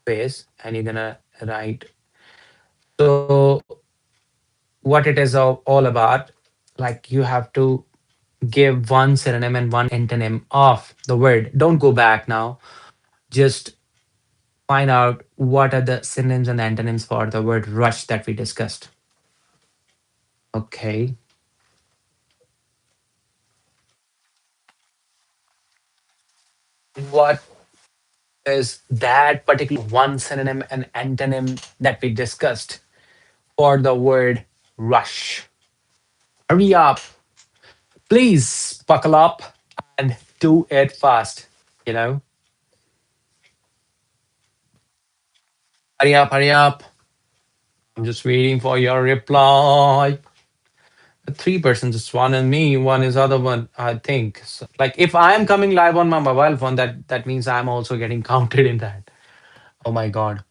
quiz, and you're gonna write. So what it is all about, like you have to give one synonym and one antonym of the word. Don't go back now. Just find out what are the synonyms and antonyms for the word rush that we discussed. Okay. What is that particular one synonym and antonym that we discussed for the word rush? Hurry up. Please buckle up and do it fast. You know, hurry up, hurry up. I'm just waiting for your reply. Three persons, just one and me, one is other one, I think. So, like if I am coming live on my mobile phone, that means I'm also getting counted in that. Oh my God.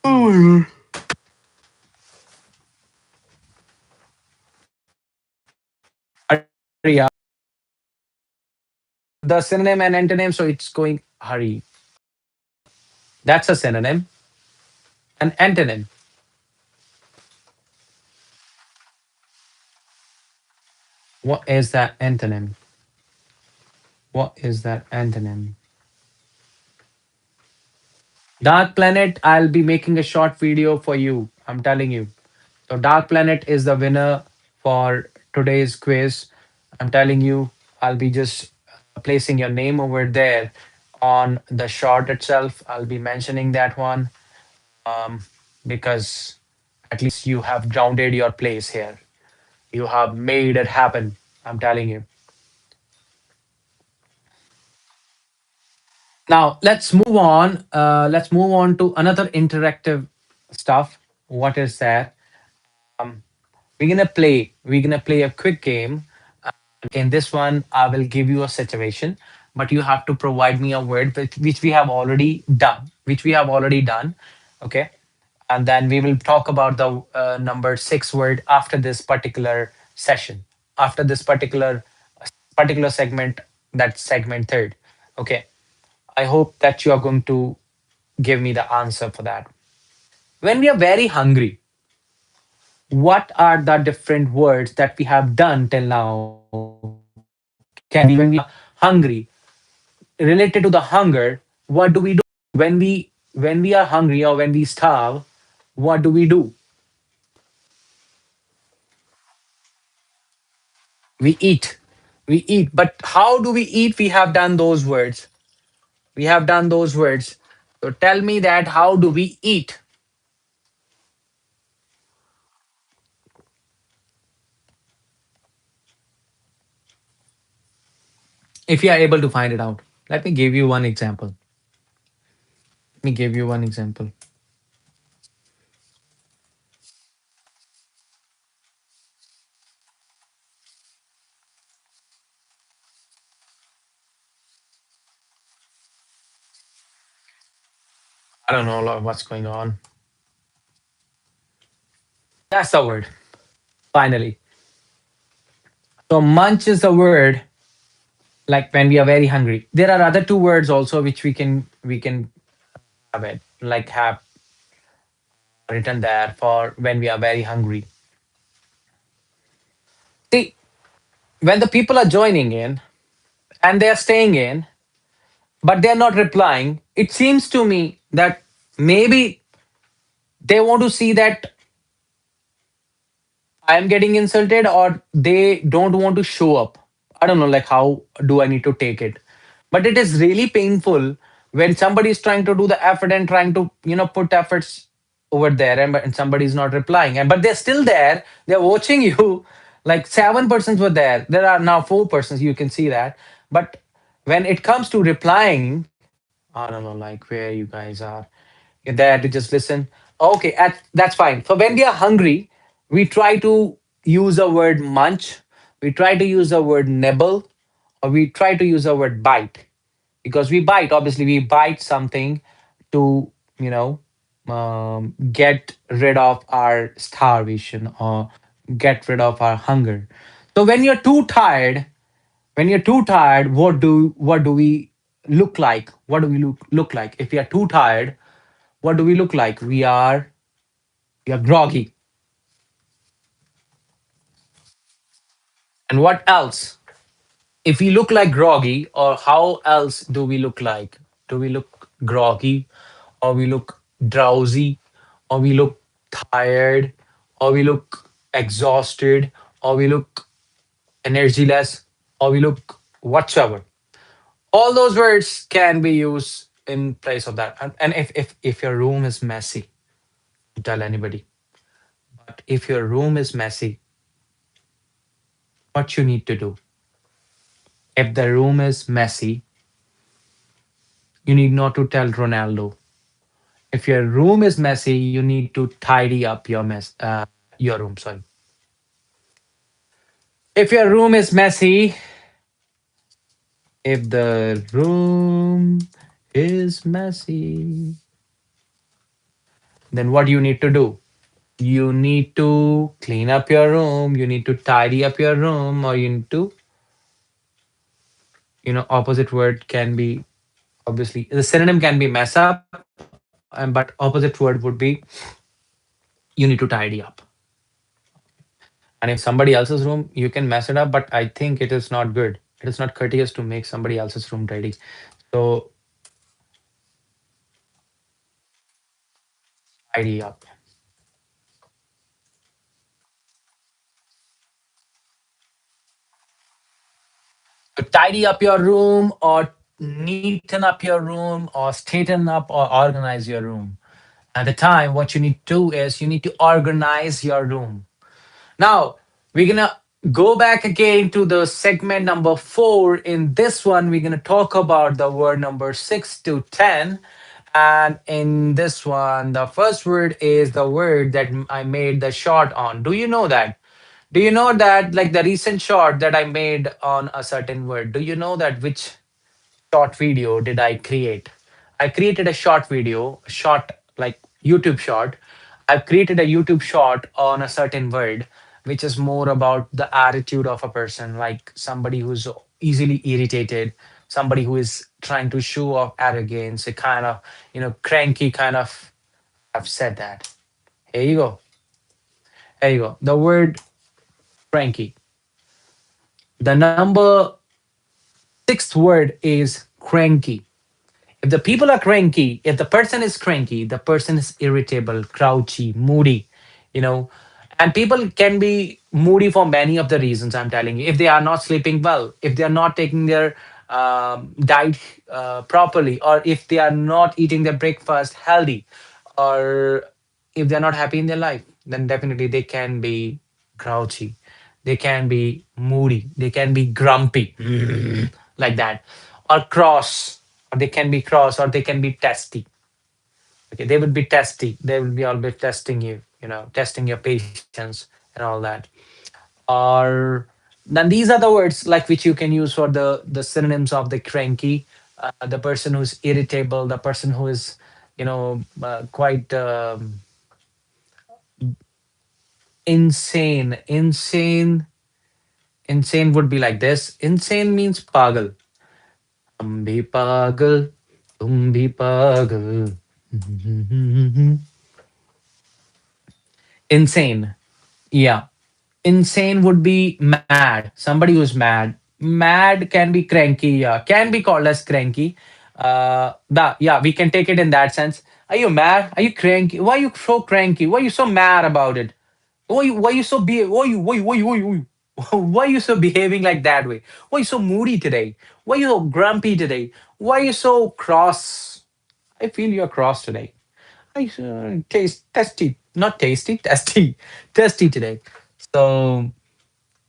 Oh my God. Hurry up. The synonym and antonym, so it's going hurry. That's a synonym. An antonym. What is that antonym? What is that antonym? Dark Planet, I'll be making a short video for you. I'm telling you. So, Dark Planet is the winner for today's quiz. I'm telling you, I'll be just placing your name over there on the short itself. I'll be mentioning that one, um, because at least you have grounded your place here. You have made it happen. I'm telling you. Now let's move on. Let's move on to another interactive stuff. What is that? Um, we're gonna play a quick game. In this one, I will give you a situation, but you have to provide me a word which we have already done, okay? And then we will talk about the number six word after this particular session, after this particular segment, that segment third. Okay. I hope that you are going to give me the answer for that. When we are very hungry, what are the different words that we have done till now? Can we when we are hungry, related to the hunger, what do we do? When we are hungry or when we starve, what do we do? We eat. We eat. But how do we eat? We have done those words. We have done those words. So tell me that how do we eat? If you are able to find it out. Let me give you one example. Let me give you one example. I don't know what's going on. That's the word. Finally. So munch is the word like when we are very hungry. There are other two words also which we can have it like have written there for when we are very hungry. See, when the people are joining in and they are staying in, but they're not replying, it seems to me that maybe they want to see that I'm getting insulted or they don't want to show up. I don't know, like, how do I need to take it? But it is really painful when somebody is trying to do the effort and trying to, put efforts over there and somebody is not replying. And but they're still there, they're watching you. Like 7 persons were there. There are now 4 persons, you can see that. But when it comes to replying, I don't know, like, where you guys are. You're there to just listen. Okay, that's fine. So when we are hungry, we try to use the word munch, we try to use the word nibble, or we try to use the word bite. Because we bite, obviously, we bite something to, you know, get rid of our starvation or get rid of our hunger. So when you're too tired, what do we look like? What do we look like? If we are too tired, what do we look like? We are groggy. And what else? If we look like groggy, or how else do we look like? Do we look groggy, or we look drowsy, or we look tired, or we look exhausted, or we look energyless, or we look whatsoever? All those words can be used in place of that. And if your room is messy, don't tell anybody. But if your room is messy, what you need to do? If the room is messy, you need not to tell Ronaldo. If your room is messy, you need to tidy up your room. Sorry. If your room is messy, if the room is messy, then what do you need to do? You need to clean up your room. You need to tidy up your room, or you need to, opposite word can be, obviously the synonym can be mess up, but opposite word would be you need to tidy up. And if somebody else's room, you can mess it up, but I think it is not good. It is not courteous to make somebody else's room tidy. So tidy up. To tidy up your room, or neaten up your room, or straighten up or organize your room. At the time, what you need to do is you need to organize your room. Now, we're gonna go back again to the segment number 4. In this one, we're gonna talk about the word number 6 to 10. And in this one, the first word is the word that I made the short on. Do you know that? Do you know that, like, the recent short that I made on a certain word? Do you know that which short video did I create? I created a short video, a short, like, YouTube short. I've created a YouTube short on a certain word, which is more about the attitude of a person, like somebody who's easily irritated, somebody who is trying to show off arrogance, a kind of, cranky kind of. I've said that. Here you go. Here you go. The word cranky. The number sixth word is cranky. If the people are cranky, if the person is cranky, the person is irritable, grouchy, moody, you know. And people can be moody for many of the reasons, I'm telling you. If they are not sleeping well, if they are not taking their diet properly, or if they are not eating their breakfast healthy, or if they're not happy in their life, then definitely they can be grouchy. They can be moody. They can be grumpy, like that, or cross, or they can be cross, or they can be testy. Okay, they would be testy. They will be always testing you, testing your patience and all that. Or then these are the words like which you can use for the synonyms of the cranky, the person who's irritable, the person who is, quite insane. Insane would be like this. Insane means pagal. हम भी पागल, तुम भी पागल. Insane. Yeah. Insane would be mad. Somebody who's mad. Mad can be cranky. Yeah. Can be called as cranky. Yeah, we can take it in that sense. Are you mad? Are you cranky? Why are you so cranky? Why are you so mad about it? Why you so be why you so behaving like that way? Why you so moody today? Why you so grumpy today? Why you so cross? I feel you're cross today. I taste testy, not tasty, testy, testy today. So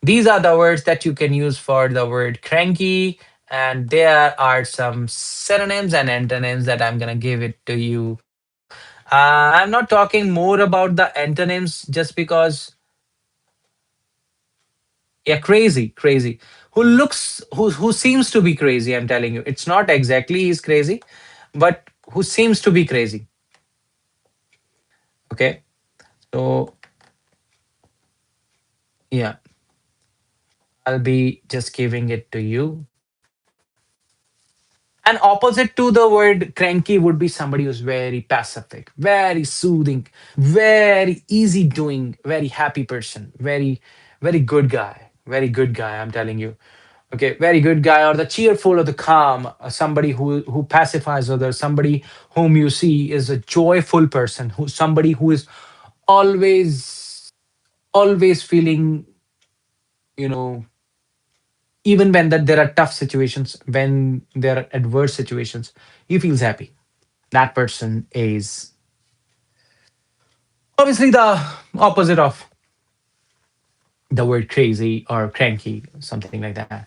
these are the words that you can use for the word cranky, and there are some synonyms and antonyms that I'm gonna give it to you. I'm not talking more about the antonyms just because, yeah, crazy. Who seems to be crazy. I'm telling you, it's not exactly he's crazy, but who seems to be crazy. Okay, so yeah, I'll be just giving it to you. And opposite to the word cranky would be somebody who's very pacific, very soothing, very easy doing, very happy person, very good guy, very good guy. I'm telling you. Okay, very good guy, or the cheerful or the calm, somebody who pacifies others, somebody whom you see is a joyful person, who somebody who is always feeling, you know even when that there are tough situations, when there are adverse situations, he feels happy. That person is obviously the opposite of the word crazy or cranky, something like that.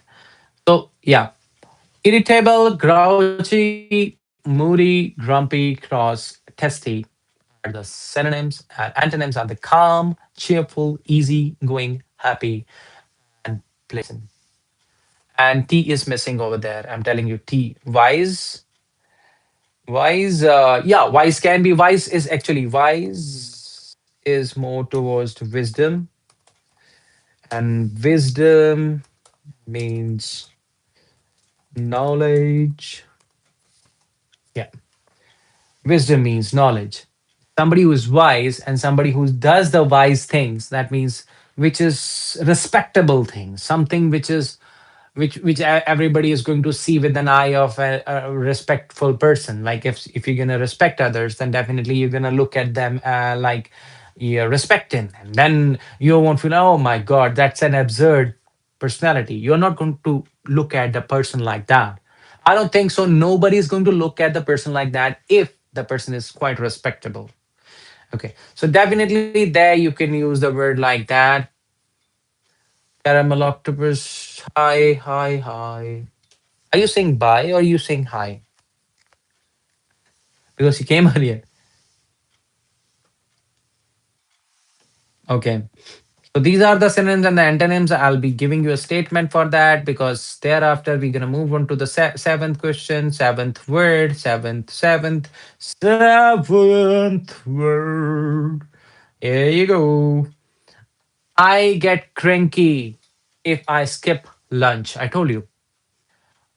So yeah, irritable, grouchy, moody, grumpy, cross, testy are the synonyms. Antonyms are the calm, cheerful, easy going, happy, and pleasant. And T is missing over there. I'm telling you, T. Yeah, wise can be, wise is actually, wise is more towards wisdom, and wisdom means knowledge. Yeah, wisdom means knowledge. Somebody who is wise and somebody who does the wise things, that means which is respectable thing, something which everybody is going to see with an eye of a respectful person. Like if you're going to respect others, then definitely you're going to look at them like you're respecting them. Then you won't feel, oh my god, that's an absurd personality. You're not going to look at the person like that. I don't think so. Nobody is going to look at the person like that if the person is quite respectable. Okay, so definitely there you can use the word like that. Caramel octopus. Hi, hi, hi. Are you saying bye or are you saying hi? Because you came earlier. Okay. So these are the synonyms and the antonyms. I'll be giving you a statement for that, because thereafter we're gonna move on to the seventh question, seventh word, seventh word. Here you go. I get cranky if I skip lunch. I told you.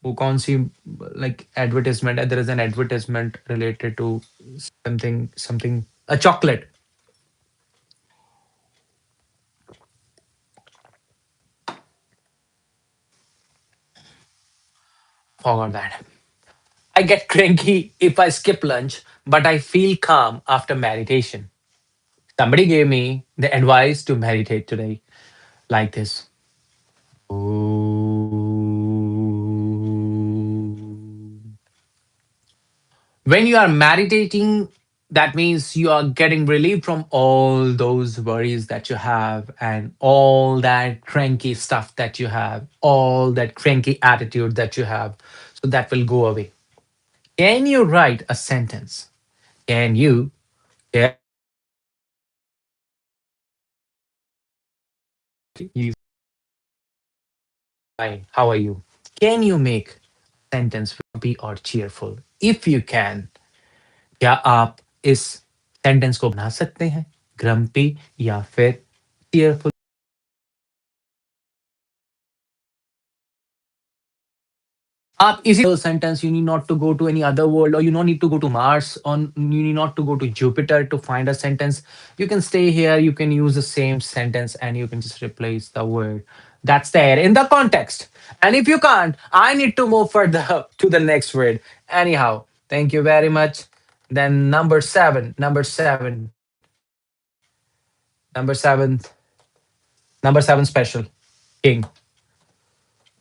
वो कौन सी like advertisement, there is an advertisement related to something, a chocolate. Forgot that. I get cranky if I skip lunch, but I feel calm after meditation. Somebody gave me the advice to meditate today like this. When you are meditating, that means you are getting relief from all those worries that you have and all that cranky stuff that you have, all that cranky attitude that you have. So that will go away. Can you write a sentence? Can you? Can you? Hi, how are you? Can you make a sentence happy or cheerful? If you can, क्या आप इस sentence को बना सकते हैं? Grumpy या फिर cheerful? आप इसी sentence, you need not to go to any other world, or you don't need to go to Mars, on you need not to go to Jupiter to find a sentence. You can stay here, you can use the same sentence, and you can just replace the word that's there in the context. And if you can't, I need to move further to the next word. Anyhow, thank you very much. Then number seven, number seven special king.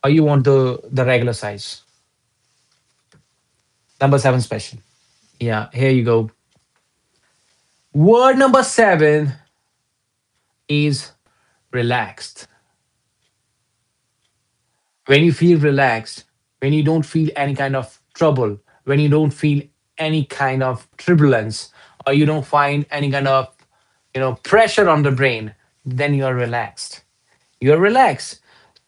Or you want the regular size? Number seven special. Yeah, here you go. Word number seven is relaxed. When you feel relaxed, when you don't feel any kind of trouble, when you don't feel any kind of turbulence, or you don't find any kind of pressure on the brain, then you are relaxed. You're relaxed.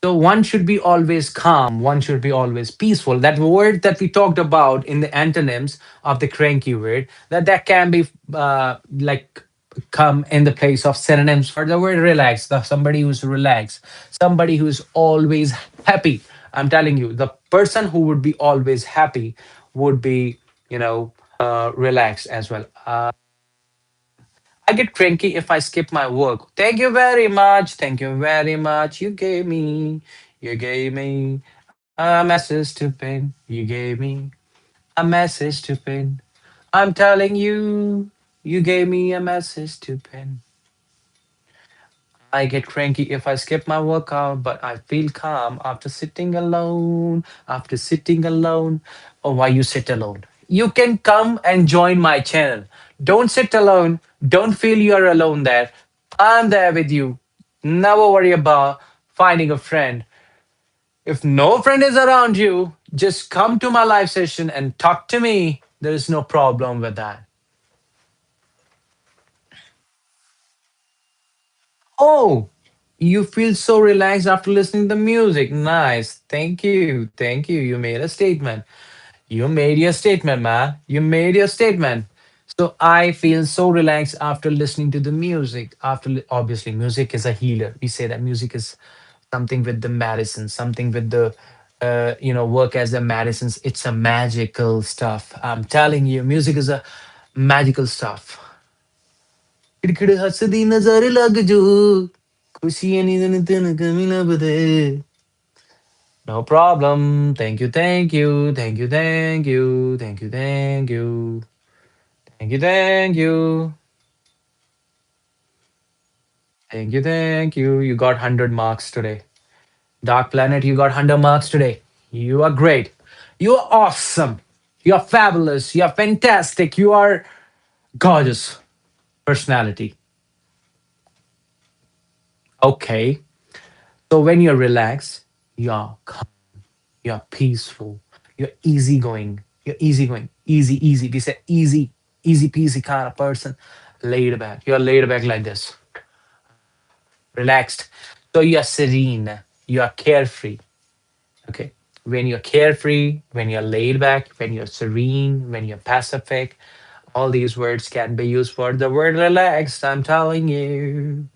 So one should be always calm, one should be always peaceful. That word that we talked about in the antonyms of the cranky word, that can be like come in the place of synonyms for the word relaxed. Somebody who's relaxed, somebody who's always happy. I'm telling you, the person who would be always happy would be, relaxed as well. I get cranky if I skip my work. Thank you very much. Thank you very much. You gave me a message to pin. You gave me a message to pin. I'm telling you, you gave me a message to pin. I get cranky if I skip my workout, but I feel calm after sitting alone. After sitting alone. Oh, why you sit alone? You can come and join my channel. Don't sit alone. Don't feel you're alone there. I'm there with you. Never worry about finding a friend. If no friend is around you, just come to my live session and talk to me. There is no problem with that. Oh, you feel so relaxed after listening to the music. Nice. Thank you. Thank you. You made a statement. You made your statement, man. You made your statement. So I feel so relaxed after listening to the music. Obviously, music is a healer. We say that music is something with the medicine, something with the work as the medicines. It's a magical stuff. I'm telling you, music is a magical stuff. खिड़खिड़ हंसदी नजर लग जो खुशियां नींद तन कमी ना बदे. No problem. Thank you, thank you, thank you, thank you, thank you, thank you, thank you, thank you, thank you, thank you. You got 100 marks today. Dark Planet, you got 100 marks today. You are great. You are awesome. You are fabulous. You are fantastic. You are gorgeous personality. Okay. So when you're relaxed, you're calm, you're peaceful, you're easygoing, you're easygoing, easy. We say easy, easy peasy kind of person. Laid back. You're laid back like this, relaxed. So you're serene, you're carefree. Okay. When you're carefree, when you're laid back, when you're serene, when you're pacific, all these words can be used for the word relaxed. I'm telling you.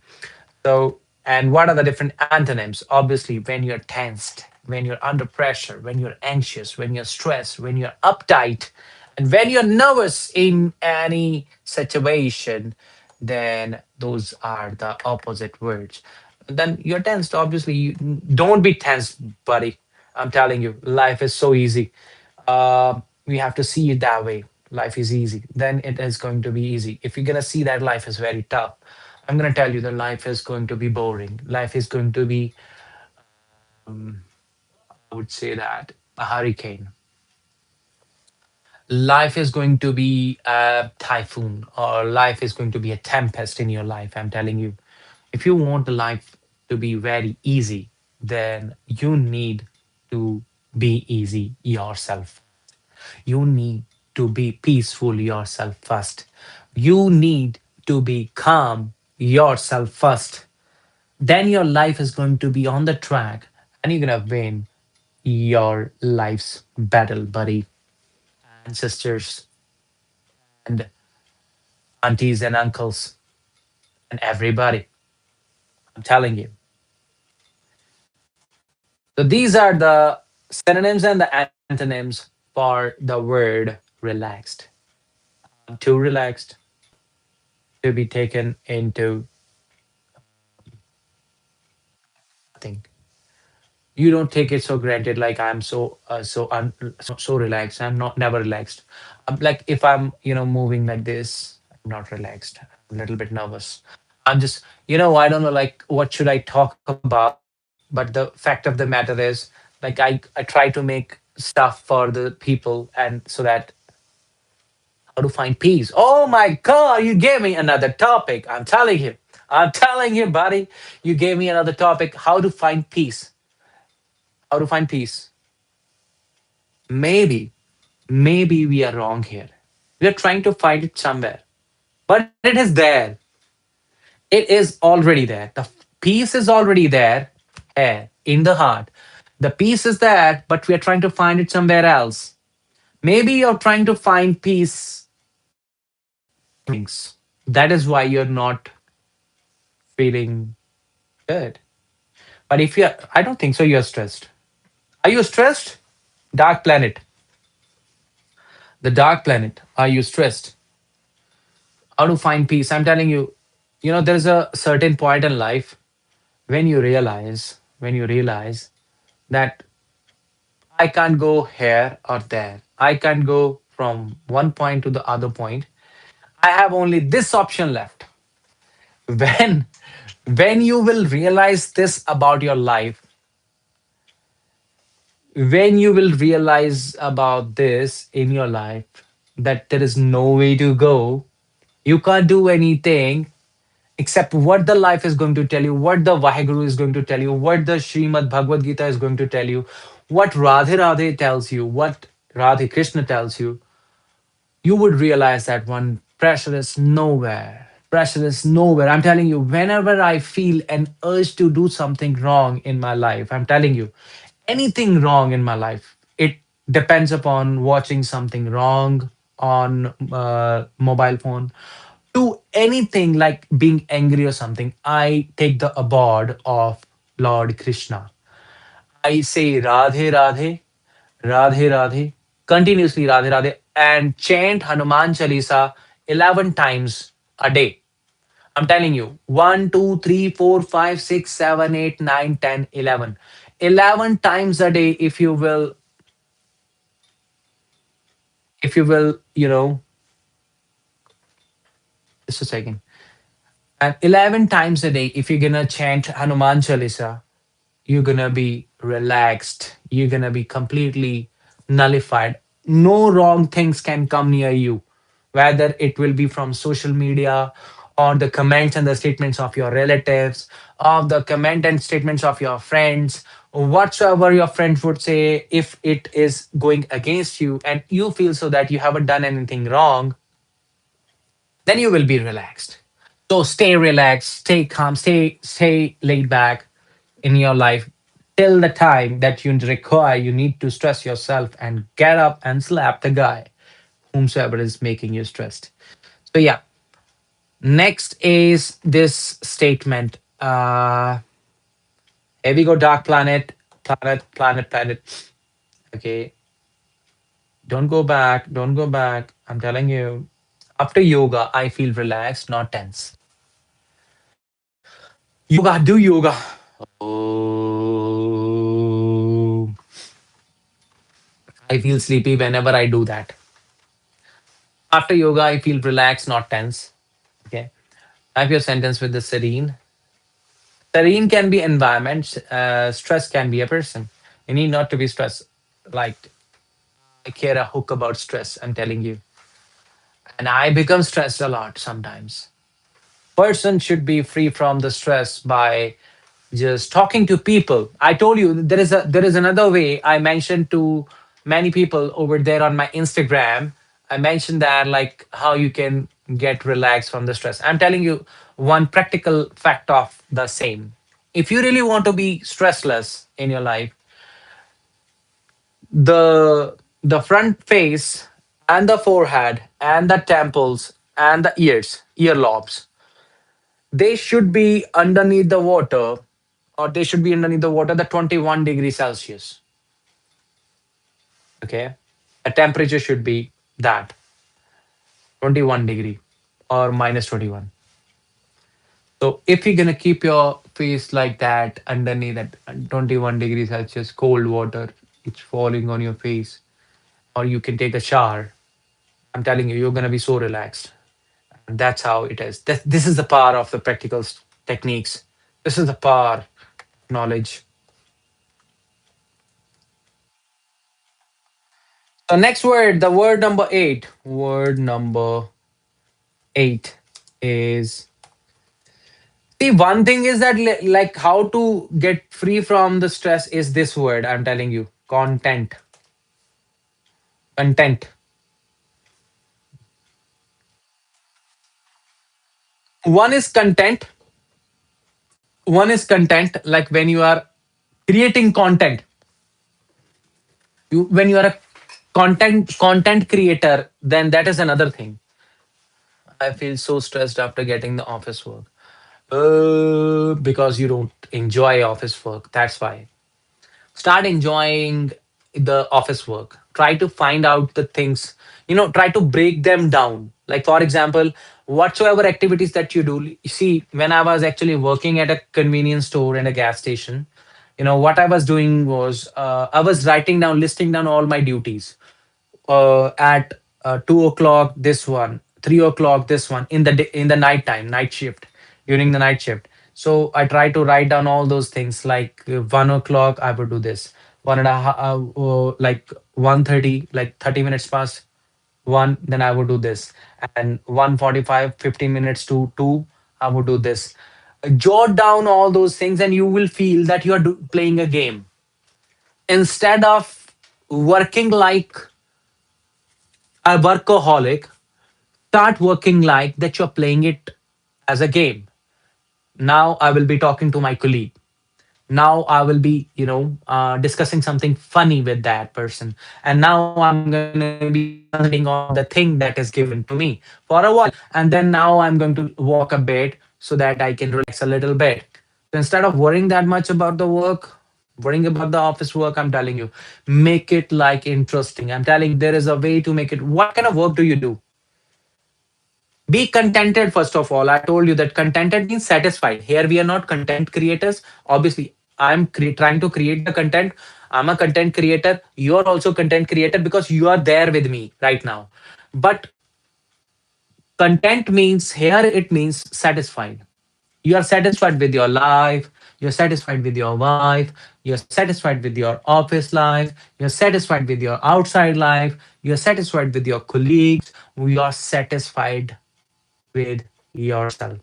So, and what are the different antonyms? Obviously, when you're tensed, when you're under pressure, when you're anxious, when you're stressed, when you're uptight, and when you're nervous in any situation, then those are the opposite words. Then you're tensed. Obviously, don't be tense, buddy. I'm telling you, life is so easy. We have to see it that way. Life is easy. Then it is going to be easy. If you're gonna see that life is very tough, I'm gonna tell you that life is going to be boring. Life is going to be, I would say that, a hurricane. Life is going to be a typhoon, or life is going to be a tempest in your life. I'm telling you, if you want the life to be very easy, then you need to be easy yourself. You need to be peaceful yourself first. You need to be calm yourself first. Then your life is going to be on the track and you're going to win your life's battle, buddy and sisters. and aunties and uncles and everybody. I'm telling you. So these are the synonyms and the antonyms for the word relaxed. Too relaxed to be taken into nothing. You don't take it so granted like I'm so relaxed. I'm not never relaxed. Like if I'm moving like this, I'm not relaxed. I'm a little bit nervous. I'm just I don't know like what should I talk about, but the fact of the matter is like I try to make stuff for the people and so that how to find peace. Oh my god, you gave me another topic. I'm telling you buddy, you gave me another topic, how to find peace. How to find peace. Maybe we are wrong here. We are trying to find it somewhere, but it is there. It is already there. The peace is already there, here in the heart. The peace is there, but we are trying to find it somewhere else. Maybe you're trying to find peace things. That is why you're not feeling good. But if you're, I don't think so, you're stressed. Are you stressed? Dark planet. The dark planet. Are you stressed? How to find peace? I'm telling you, there's a certain point in life when you realize that I can't go here or there. I can't go from one point to the other point. I have only this option left. When when you will realize this about your life, when you will realize about this in your life that there is no way to go, you can't do anything except what the life is going to tell you, what the Vaheguru is going to tell you, what the Srimad Bhagavad Gita is going to tell you, what Radhe Radhe tells you, what Radhe Krishna tells you, you would realize that one pressure is nowhere. Pressure is nowhere. I'm telling you, whenever I feel an urge to do something wrong in my life, I'm telling you, anything wrong in my life, it depends upon watching something wrong on mobile phone to anything like being angry or something. I take the abode of Lord Krishna. I say Radhe Radhe, Radhe Radhe, continuously Radhe Radhe, and chant Hanuman Chalisa 11 times a day. I'm telling you, 1, 2, 3, 4, 5, 6, 7, 8, 9, 10, 11. 11 times a day, if you will, just a second. And 11 times a day, if you're gonna chant Hanuman Chalisa, you're gonna be relaxed. You're gonna be completely nullified. No wrong things can come near you, whether it will be from social media or the comments and the statements of your relatives, or the comment and statements of your friends, whatsoever your friends would say. If it is going against you and you feel so that you haven't done anything wrong, then you will be relaxed. So stay relaxed, stay calm, stay laid back in your life till the time that you require. You need to stress yourself and get up and slap the guy whomsoever is making you stressed. So yeah, next is this statement. Here we go, dark planet, planet. Okay, don't go back, don't go back. I'm telling you, after yoga, I feel relaxed, not tense. Yoga, do yoga. Oh, I feel sleepy whenever I do that. After yoga, I feel relaxed, not tense. Okay. Have your sentence with the serene. Serene can be environment. Stress can be a person. You need not to be stressed. Like I care a hook about stress. I'm telling you, and I become stressed a lot sometimes. Person should be free from the stress by just talking to people. I told you there is another way. I mentioned to many people over there on my Instagram. I mentioned that like how you can get relaxed from the stress. I'm telling you one practical fact of the same. If you really want to be stressless in your life, the front face and the forehead and the temples and the ears, earlobes, they should be underneath the water, or they should be underneath the water the 21 degrees Celsius. Okay. The temperature should be that 21 degree or minus 21. So if you're gonna keep your face like that underneath that 21 degrees Celsius cold water, it's falling on your face, or you can take a shower. I'm telling you, you're gonna be so relaxed. And that's how it is. This is the power of the practical techniques. This is the power knowledge. The next word, the word number eight. Word number eight is, see, one thing is that like how to get free from the stress is this word. I'm telling you, content. Content. One is content. One is content. Like when you are creating content, when you are a content creator, then that is another thing. I feel so stressed after getting the office work. Because you don't enjoy office work. That's why. Start enjoying the office work. Try to find out the things, try to break them down. Like, for example, whatsoever activities that you do. You see, when I was actually working at a convenience store and a gas station, what I was doing was I was writing down, listing down all my duties at 2 o'clock this one, 3 o'clock this one, in the in the night time, night shift, during the night shift. So I try to write down all those things, like 1 o'clock I would do this, one and a half, like 1:30, like 30 minutes past one, then I would do this, and 1:45, 15 minutes to two, I would do this. Jot down all those things, and you will feel that you are playing a game instead of working like a workaholic. Start working like that you're playing it as a game. Now I will be talking to my colleague. Now I will be, discussing something funny with that person. And now I'm going to be concentrating on the thing that is given to me for a while. And then now I'm going to walk a bit so that I can relax a little bit. So instead of worrying that much about the work, worrying about the office work, I'm telling you, make it like interesting. I'm telling you, there is a way to make it. What kind of work do you do? Be contented. First of all, I told you that contented means satisfied. Here we are not content creators. Obviously, I'm trying to create the content. I'm a content creator. You are also content creator because you are there with me right now. But content means, here it means satisfied. You are satisfied with your life. You're satisfied with your wife. You're satisfied with your office life. You're satisfied with your outside life. You're satisfied with your colleagues. You are satisfied with yourself.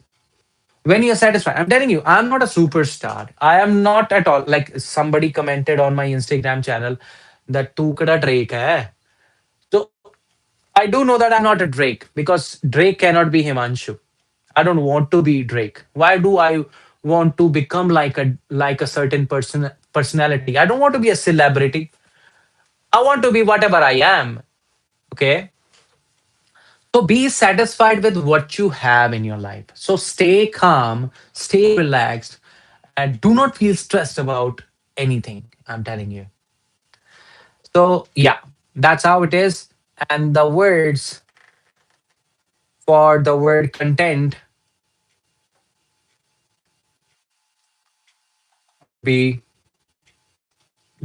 When you're satisfied, I'm telling you, I'm not a superstar. I am not at all. Like somebody commented on my Instagram channel that tu kada Drake hai. So I do know that I'm not a Drake, because Drake cannot be Himanshu. I don't want to be Drake. Why do I want to become like a certain personality? I don't want to be a celebrity. I want to be whatever I am. Okay. So be satisfied with what you have in your life. So stay calm, stay relaxed, and do not feel stressed about anything. I'm telling you. So, yeah, that's how it is. And the words for the word content be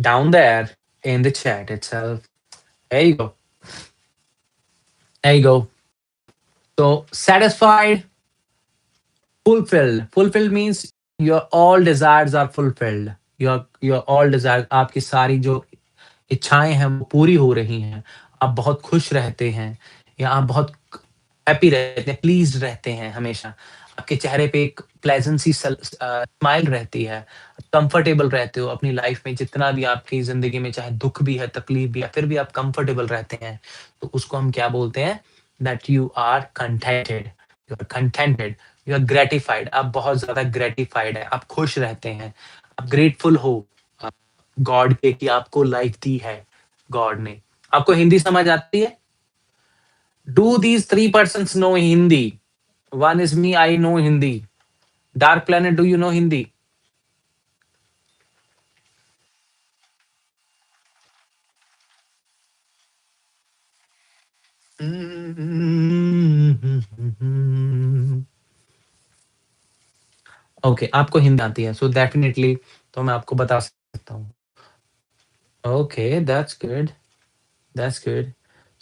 down there in the chat itself. There you go. There you go. So, satisfied, fulfilled. Fulfilled means your all desires are fulfilled. Your all desires, आपकी सारी जो इच्छाएं हैं वो पूरी हो रही हैं। आप बहुत खुश रहते हैं, या आप बहुत हैप्पी रहते हैं, प्लीज़्ड रहते हैं हमेशा। आपके चेहरे पे एक प्लेज़ेंट सी स्माइल रहती है, कंफर्टेबल रहते हो अपनी लाइफ़ में, जितना भी आपकी ज़िंदगी में चाहे दुःख भी है, तकलीफ भी है, फिर भी आप कंफर्टेबल रहते हैं। तो उसको हम क्या बोलते हैं? That you are contented, you are contented, you are gratified, आप बहुत ज़्यादा ग्रैटिफाइड हैं, आप खुश रहते हैं, आप ग्रेटफुल हो गॉड के कि आपको लाइफ दी है गॉड ने। आपको हिंदी समझ आती है? Do these three persons know Hindi? One is me, I know Hindi. Dark Planet, do you know Hindi? Okay, आपको हिंदी आती है, सो डेफिनिटली तो मैं आपको बता सकता हूँ। Okay, that's good, that's good.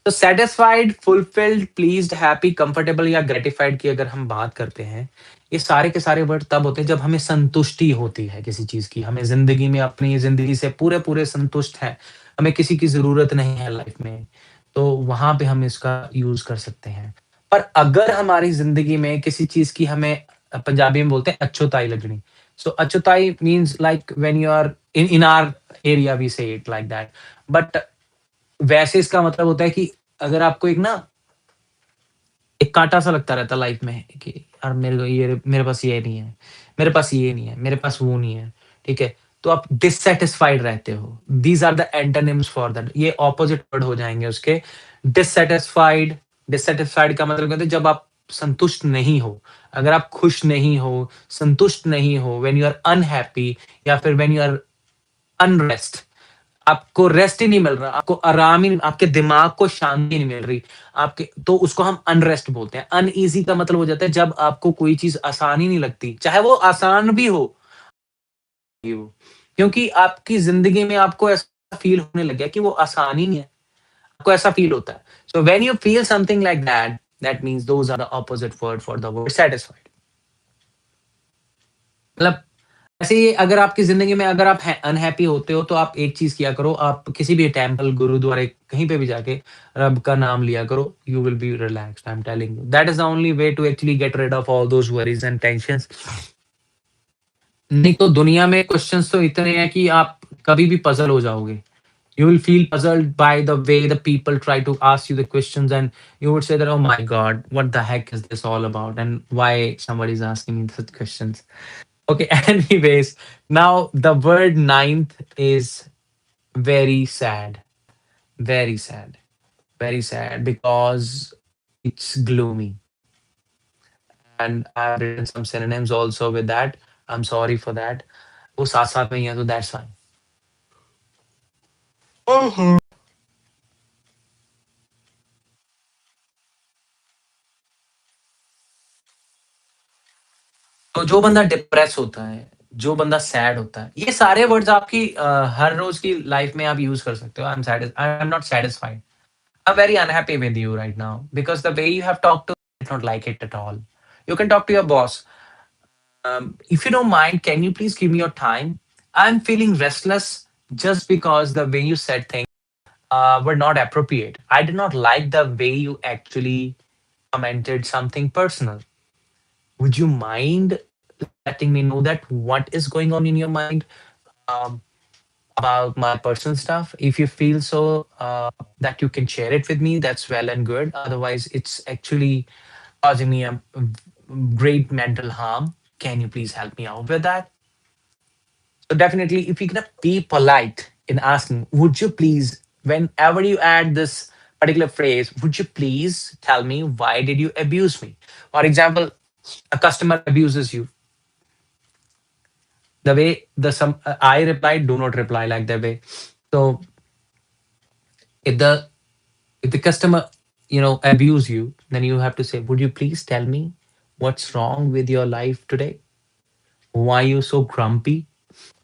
तो satisfied, fulfilled, pleased, happy, comfortable या ग्रेटिफाइड की अगर हम बात करते हैं, ये सारे के सारे वर्ड तब होते हैं जब हमें संतुष्टि होती है किसी चीज़ की। हमें ज़िंदगी में अपनी ज़िंदगी से पूरे-पूरे संतुष्ट हैं। हमें किसी की ज़रूरत नहीं है लाइफ़ में, तो वहाँ पे हम इसका यूज़ कर सकते हैं। पर अगर हमारी ज़िंदगी में किसी चीज़ की हमें पंजाबी में बोलते हैं अछूताई लगनी। सो अछूताई means like when you are in our area we say it like that. But वैसे इसका मतलब होता है कि अगर आपको एक ना एक काँटा सा लगता रहता है लाइफ में कि यार मेरे पास ये नहीं है, मेरे पास ये नहीं है, मेरे पास वो नहीं है, ठीक है? तो आप डिससैटिस्फाइड रहते हो। These are the antonyms for that. ये अपोज़िट वर्ड हो जाएँगे उसके। डिससैटिस्फाइड, डिससैटिस्फाइड का मतलब कहते हैं जब आप संतुष्ट नहीं हो, अगर आप खुश नहीं हो, संतुष्ट नहीं हो, व्हेन यू आर अनहैप्पी या फिर व्हेन यू आर अनरेस्ट, आपको रेस्ट ही नहीं मिल रहा, आपको आराम ही आपके दिमाग को शांति नहीं मिल रही, आपके तो उसको हम अनरेस्ट बोलते हैं। अनईज़ी का मतलब हो जाता है जब आपको कोई चीज़ आसान ही नहीं लगती, चाहे वो आसान भी हो, ये वो। क्योंकि आपकी ज़िंदगी में आपको ऐसा फ़ील होने लग गया कि वो आसान ही नहीं है, आपको ऐसा फ़ील होता है। So when you feel something like that, that means those are the opposite word for the word satisfied. मतलब ऐसे ही अगर आपकी ज़िंदगी में अगर आप है अनहैप्पी होते हो तो आप एक चीज़ किया करो, आप किसी भी टेम्पल, गुरुद्वारे कहीं पे भी जाके रब का नाम लिया करो, you will be relaxed, I am telling you. That is the only way to actually get rid of all those worries and tensions. नहीं तो दुनिया में क्वेश्चन्स तो इतने हैं कि आप कभी भी पज़ल हो जाओगे। You will feel puzzled by the way the people try to ask you the questions, and you would say that, "Oh my God, what the heck is this all about? And why somebody is asking me such questions?" Okay, anyways, now the word ninth is very sad, very sad, very sad because it's gloomy. And I've written some synonyms also with that. I'm sorry for that. वो साथ साथ में ही है, तो that's fine. तो जो बंदा depress होता है, जो बंदा सैड होता है, ये सारे वर्ड्स आपकी हर रोज की लाइफ में आप यूज कर सकते हो। I am not satisfied, I'm very unhappy with you right now because the way you have talked to me, I don't like it at all. You can talk to your boss. If you don't mind, can you please give me your time? I'm feeling restless just because the way you said things were not appropriate. I did not like the way you actually commented something personal. Would you mind letting me know that what is going on in your mind? Um, about my personal stuff. If you feel so that you can share it with me, that's well and good. Otherwise, it's actually causing me a great mental harm. Can you please help me out with that? So definitely, if you can be polite in asking, would you please, whenever you add this particular phrase, would you please tell me why did you abuse me? For example, a customer abuses you. The way the some I replied, do not reply like that way. So if the customer abuse you, then you have to say, would you please tell me what's wrong with your life today? Why are you so grumpy?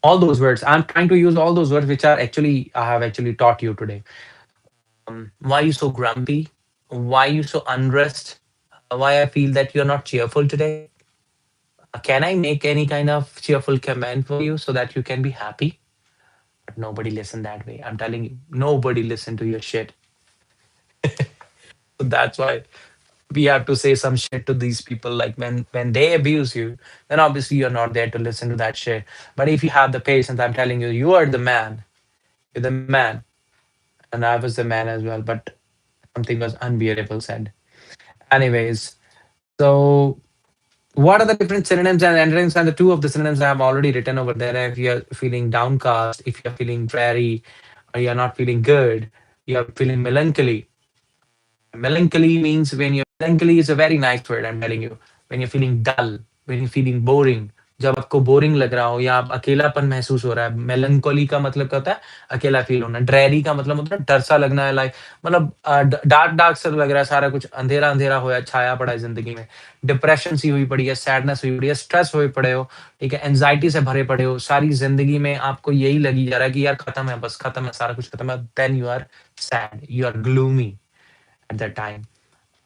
All those words, I'm trying to use all those words which are actually I have actually taught you today. Why are you so grumpy? Why are you so unrest? Why I feel that you're not cheerful today? Can I make any kind of cheerful comment for you so that you can be happy? But nobody listen that way, I'm telling you, nobody listen to your shit. So that's why we have to say some shit to these people. Like when they abuse you, then obviously you're not there to listen to that shit. But if you have the patience, I'm telling you, you are the man. You're the man. And I was the man as well, but something was unbearable said. Anyways, so what are the different synonyms and endings? And the two of the synonyms I have already written over there. If you're feeling downcast, if you're feeling dreary, or you're not feeling good, you're feeling melancholy, Melancholy means when you're melancholy is a very nice word, I'm telling you. When you're feeling dull, when you're feeling boring, जब आपको boring लग रहा हो या आप अकेलापन महसूस हो रहा है, मेलंकोली का मतलब क्या होता है? अकेला फील होना। ड्रेरी का मतलब होता है डर सा लगना है लाइक मतलब डार्क डार्क सा लग रहा है सारा कुछ, अंधेरा अंधेरा होया छाया पड़ा है जिंदगी में। डिप्रेशन सी हुई पड़ी है, सैडनेस हुई पड़ी है, स्ट्रेस हुए पड़े हो, ठीक है, एंजाइटी से भरे पड़े हो, सारी जिंदगी में आपको यही लगी जा रहा है कि यार खत्म है, बस खत्म है, सारा कुछ खत्म है, then you are sad, you are gloomy at that time.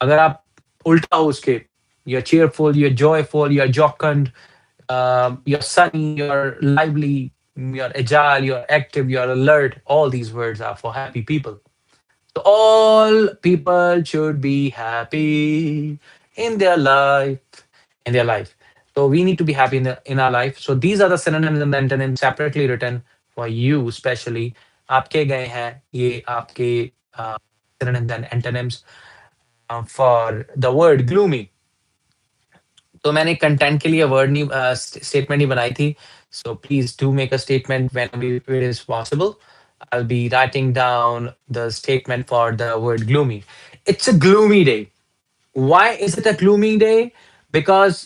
अगर आप उल्टा हो उसके, you're cheerful, you're joyful, you're jocund, you're sunny, you're lively, you're agile, you're active, you're alert. All these words are for happy people. So all people should be happy in their life, in their life. So we need to be happy in our life. So these are the synonyms and the antonyms separately written for you, especially. आपके गए हैं ये आपके synonyms and antonyms for the word gloomy. तो मैंने content के लिए word नहीं स्टेटमेंट नहीं बनाई थी. So please do make a statement whenever it is possible. I'll be writing down the statement for the word gloomy. It's a gloomy day. Why is it a gloomy day? Because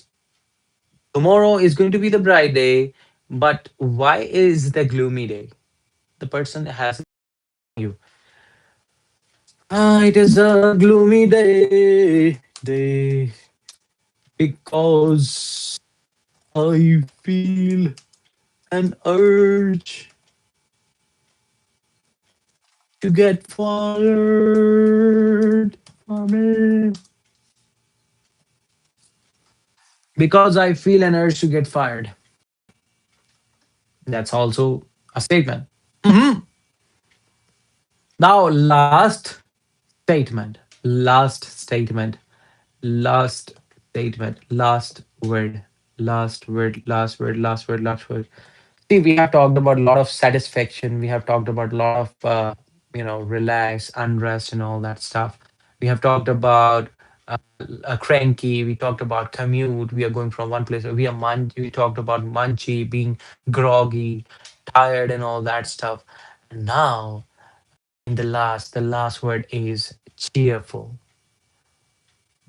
tomorrow is going to be the bright day. But why is the gloomy day? The person has you. Ah, it is a gloomy day because I feel an urge to get fired from it. Because I feel an urge to get fired. That's also a statement. Mhm. Now, last statement. Last statement. Last statement. Last word. Last word. Last word. Last word. Last word. See, we have talked about a lot of satisfaction. We have talked about a lot of, relax, unrest, and all that stuff. We have talked about a cranky. We talked about commute. We are going from one place. We talked about munchy, being groggy, tired, and all that stuff. And now, in the last word is cheerful.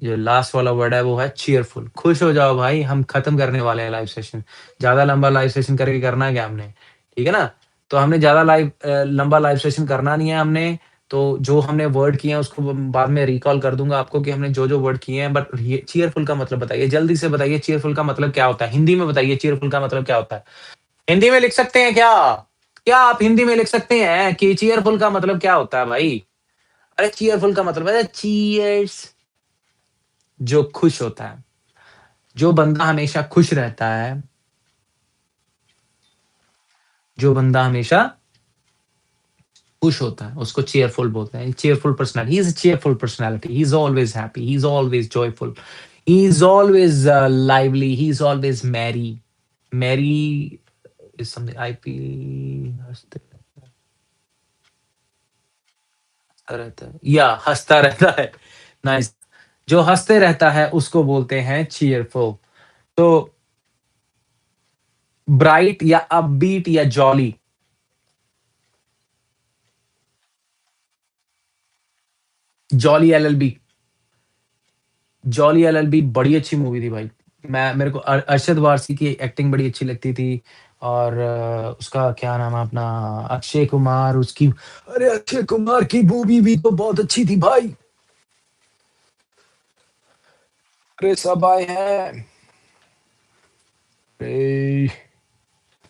जो last वाला word है वो है cheerful. खुश हो जाओ भाई, हम खत्म करने वाले हैं लाइव सेशन. ज्यादा लंबा लाइव सेशन करके करना है क्या हमने? ठीक है ना? तो हमने ज्यादा लंबा लाइव सेशन करना नहीं है हमने. तो जो हमने वर्ड किए हैं उसको बाद में रिकॉल कर दूंगा आपको कि हमने जो जो वर्ड किए हैं. बट ये चीयरफुल का मतलब बताइए, जल्दी से बताइए चीयरफुल का मतलब क्या होता है? हिंदी में बताइए चीयरफुल का मतलब क्या होता है? हिंदी में लिख सकते हैं क्या? क्या आप हिंदी में लिख सकते हैं कि चीयरफुल का मतलब क्या होता है भाई? अरे चीयरफुल का मतलब है चीयर्स, जो खुश होता है. जो बंदा हमेशा खुश रहता है, जो बंदा हमेशा खुश होता है, उसको चीयरफुल बोलते हैं. Cheerful personality, he is a cheerful personality, he is always happy, he is always joyful, he is always lively, he is always merry. Merry is something I feel हँसते रहता है या हँसता रहता है. नाइस. जो हँसते रहता है उसको बोलते हैं चीयरफुल. तो ब्राइट या अपबीट या jolly. Jolly LLB. Jolly LLB बड़ी अच्छी मूवी थी भाई. मैं मेरे को अरशद वारसी की एक्टिंग बड़ी अच्छी लगती थी. और उसका क्या नाम है अपना, अक्षय कुमार उसकी. अरे अक्षय कुमार की मूवी भी तो बहुत अच्छी थी भाई. अरे सब आए हैं. अरे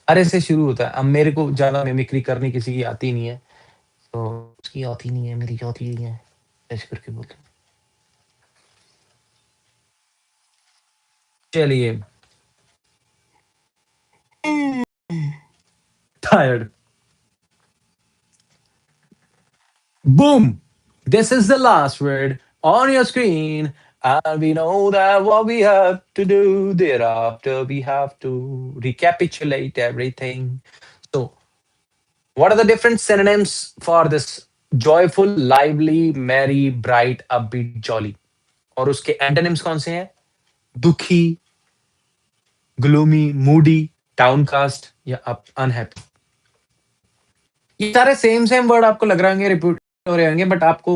अरे से शुरू होता है. अब मेरे को ज्यादा मिमिक्री करनी किसी की आती नहीं है. तो उसकी आती नहीं है, मेरी आती नहीं है, ऐसे करके बोलते हैं. चलिए. Tired. Boom! This is the last word on your screen, and we know that what we have to do thereafter, we have to recapitulate everything. So, what are the different synonyms for this joyful, lively, merry, bright, upbeat, jolly? और उसके antonyms कौन से हैं? दुखी, gloomy, moody, downcast या unhappy. ये सारे same same word आपको लग रहे होंगे, रिपीट हो रहे होंगे, बट आपको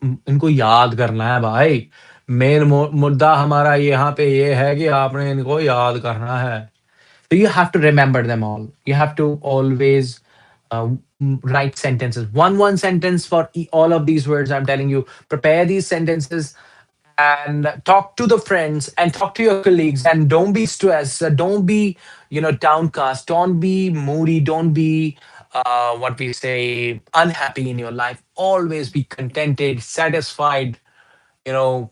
इनको याद करना है भाई। मेन मुद्दा हमारा यहाँ पे ये है कि आपने इनको याद करना है। So you have to remember them all. You have to always write sentences. One sentence for all of these words. I'm telling you, prepare these sentences and talk to the friends and talk to your colleagues. And don't be stressed. Don't be, downcast. Don't be moody. Don't be what we say unhappy in your life. Always be contented, satisfied. You know,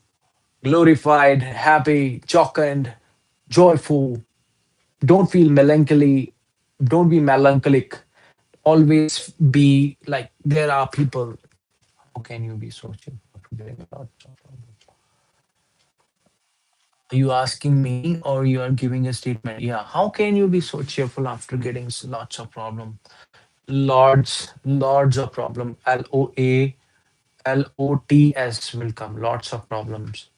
glorified, happy, jocund, joyful. Don't feel melancholy. Don't be melancholic. Always be like there are people. How can you be social? Are you asking me or you are giving a statement? Yeah. How can you be so cheerful after getting lots of problem? Lots of problem. LOTS will come. Lots of problems.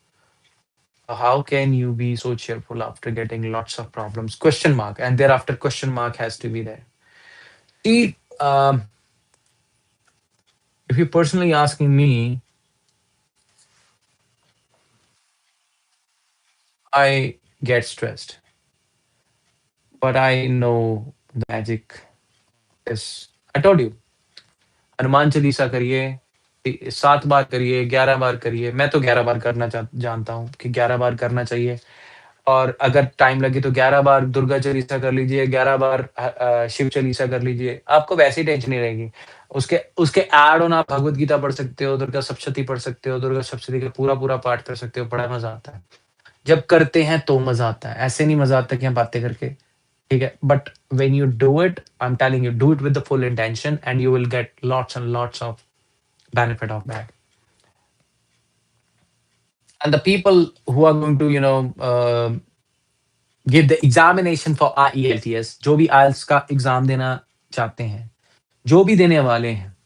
How can you be so cheerful after getting lots of problems? Question mark. And thereafter question mark has to be there. See, if you're personally asking me, I get stressed, but I know the magic is. I told you, Hanuman Chalisa करिए, 7 बार करिए, 11 बार करिए। मैं तो 11 बार करना जानता हूँ कि 11 बार करना चाहिए। और अगर टाइम लगे तो 11 बार दुर्गा चालीसा कर लीजिए, 11 बार शिव चालीसा कर लीजिए। आपको वैसे ही टेंशन नहीं रहेगी। उसके उसके ऐड ऑन आप भगवत गीता पढ़ सकते हो, दुर्गा सप्तशती पढ़ सकते हो, दुर्गा सप्तशती का पूरा-पूरा पाठ कर सकते हो, बड़ा मज़ा आता है। जब करते हैं तो मज़ा आता है, ऐसे नहीं मज़ा आता कि हम बातें करके, ठीक है? But when you do it, I am telling you, do it with the full intention and you will get lots and lots of benefit of that. And the people who are going to, give the examination for IELTS, जो भी IELTS का exam देना चाहते हैं, जो भी देने वाले हैं,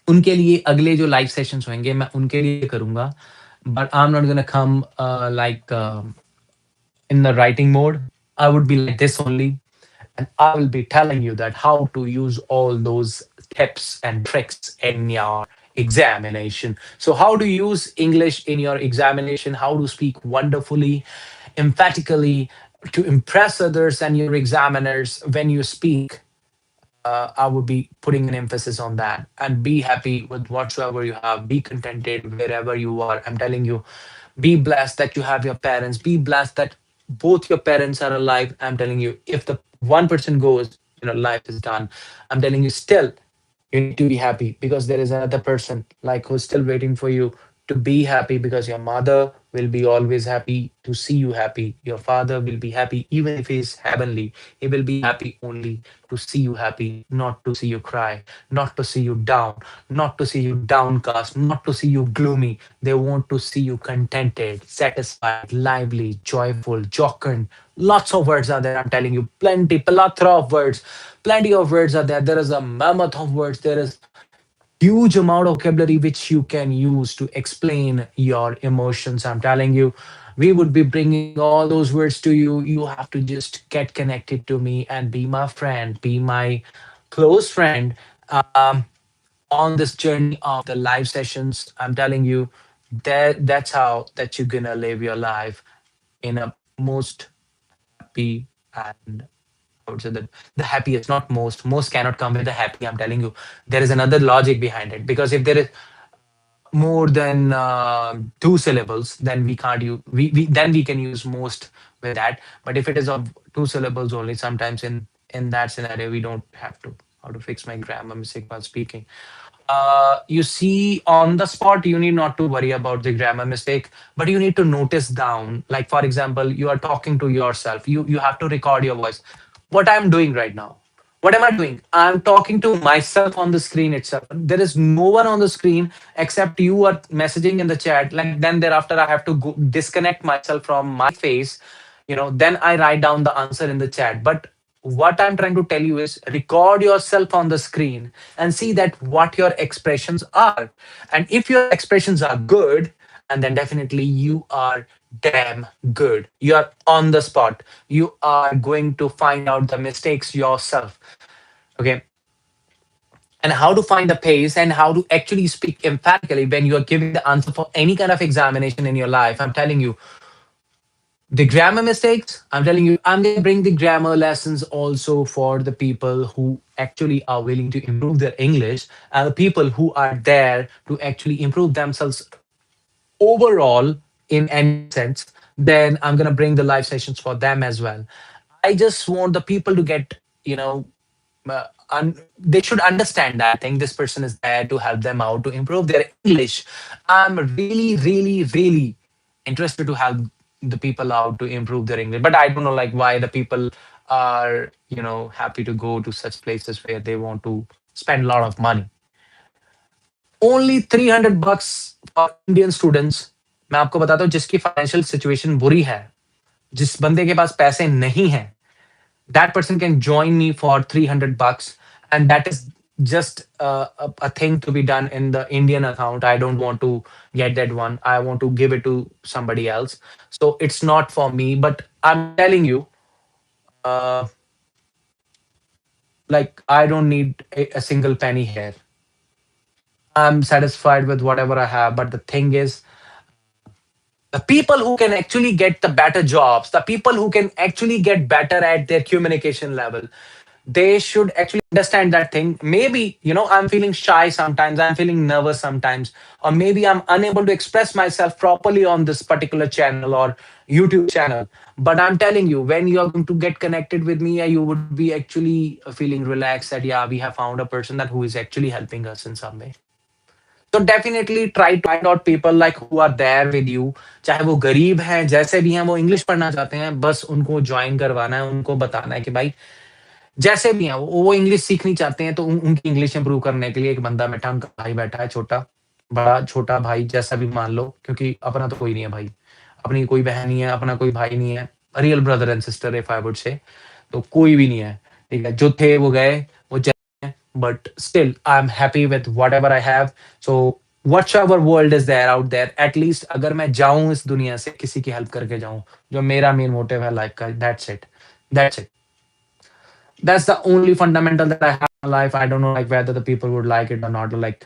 उनके लिए अगले जो लाइव सेशंस होंगे, मैं उनके लिए करूँगा। But I'm not gonna come, like, in the writing mode. I would be like this only. And I will be telling you that how to use all those tips and tricks in your examination. So, how to use English in your examination, how to speak wonderfully, emphatically to impress others and your examiners when you speak. I would be putting an emphasis on that and be happy with whatsoever you have. Be contented wherever you are. I'm telling you, be blessed that you have your parents. Be blessed that both your parents are alive. I'm telling you, if the one person goes, life is done. I'm telling you, still, you need to be happy because there is another person like who's still waiting for you to be happy because your mother will be always happy to see you happy. Your father will be happy even if he's heavenly. He will be happy only to see you happy, not to see you cry, not to see you down, not to see you downcast, not to see you gloomy. They want to see you contented, satisfied, lively, joyful, jocund. Lots of words are there. I'm telling you, plenty, plethora of words. Plenty of words are there. There is a mammoth of words. There is huge amount of vocabulary which you can use to explain your emotions. I'm telling you, we would be bringing all those words to you. You have to just get connected to me and be my friend, be my close friend, um, on this journey of the live sessions. I'm telling you, that's how that you're gonna live your life in a most happy and I would say that the happiest, not most. Most cannot come with the happy. I'm telling you, there is another logic behind it. Because if there is more than 2 syllables, then we can't use then we can use most with that. But if it is of 2 syllables only, sometimes in that scenario we don't have to. How to fix my grammar mistake while speaking? You see on the spot, you need not to worry about the grammar mistake, but you need to notice down. Like for example, you are talking to yourself. You have to record your voice. What I'm doing right now. What am I doing? I'm talking to myself on the screen itself. There is no one on the screen except you are messaging in the chat. Like then thereafter, I have to go disconnect myself from my face. Then I write down the answer in the chat. But what I'm trying to tell you is record yourself on the screen and see that what your expressions are. And if your expressions are good, and then definitely you are damn good. You are on the spot. You are going to find out the mistakes yourself. Okay. and how to find the pace and how to actually speak emphatically when you are giving the answer for any kind of examination in your life. I'm telling you, the grammar mistakes, I'm telling you, I'm going to bring the grammar lessons also for the people who actually are willing to improve their English, and the people who are there to actually improve themselves overall in any sense. Then I'm going to bring the live sessions for them as well. I just want the people to get, you know, they should understand that I think this person is there to help them out to improve their English. I'm really, really, really interested to help the people out to improve their English. But I don't know like why the people are, happy to go to such places where they want to spend a lot of money. Only $300 for Indian students. मैं आपको बताता हूँ जिसकी financial situation बुरी है, जिस बंदे के पास पैसे नहीं हैं, that person can join me for $300, and that is just a thing to be done in the Indian account. I don't want to get that one. I want to give it to somebody else, so it's not for me. But I'm telling you, uh, like, I don't need a single penny here. I'm satisfied with whatever I have. But the thing is, the people who can actually get the better jobs, the people who can actually get better at their communication level, they should actually understand that thing. Maybe, I'm feeling shy sometimes, I'm feeling nervous sometimes, or maybe I'm unable to express myself properly on this particular channel or YouTube channel. But I'm telling you, when you're going to get connected with me, you would be actually feeling relaxed that, yeah, we have found a person that who is actually helping us in some way. So definitely try to find out people like who are there with you. चाहे वो गरीब हैं, जैसे भी हैं, वो English पढ़ना चाहते हैं, बस उनको ज्वाइन करवाना है, उनको बताना है कि भाई जैसे भी हैं, वो इंग्लिश सीखनी चाहते हैं, तो उनकी इंग्लिश इंप्रूव करने के लिए एक बंदा बैठा, उनका भाई बैठा है छोटा, बड़ा, छोटा भाई जैसा भी मान लो, क्योंकि अपना तो कोई नहीं है भाई। अपनी कोई बहन नहीं है, अपना कोई भाई नहीं है। Real brother and sister if I would say, तो कोई भी नहीं है, ठीक है? जो थे वो गए, वो चले गए, but still I am happy with whatever I have. So whatever world is there out there, at least अगर मैं जाऊँ इस दुनिया से, किसी की हेल्प करके जाऊँ, जो मेरा मेन मोटिव है लाइफ का, that's it, that's it. That's the only fundamental that I have in life. I don't know like whether the people would like it or not. Like,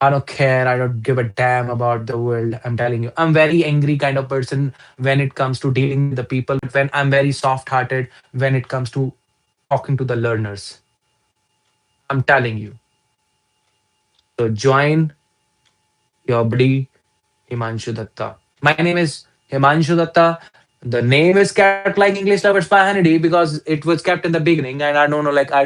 I don't care. I don't give a damn about the world. I'm telling you, I'm very angry kind of person when it comes to dealing with the people. But when I'm very soft-hearted when it comes to talking to the learners. I'm telling you. So join your buddy Himanshu Datta. My name is Himanshu Datta. The name is kept like English Lovers by Hannity because it was kept in the beginning, and I don't know, like, I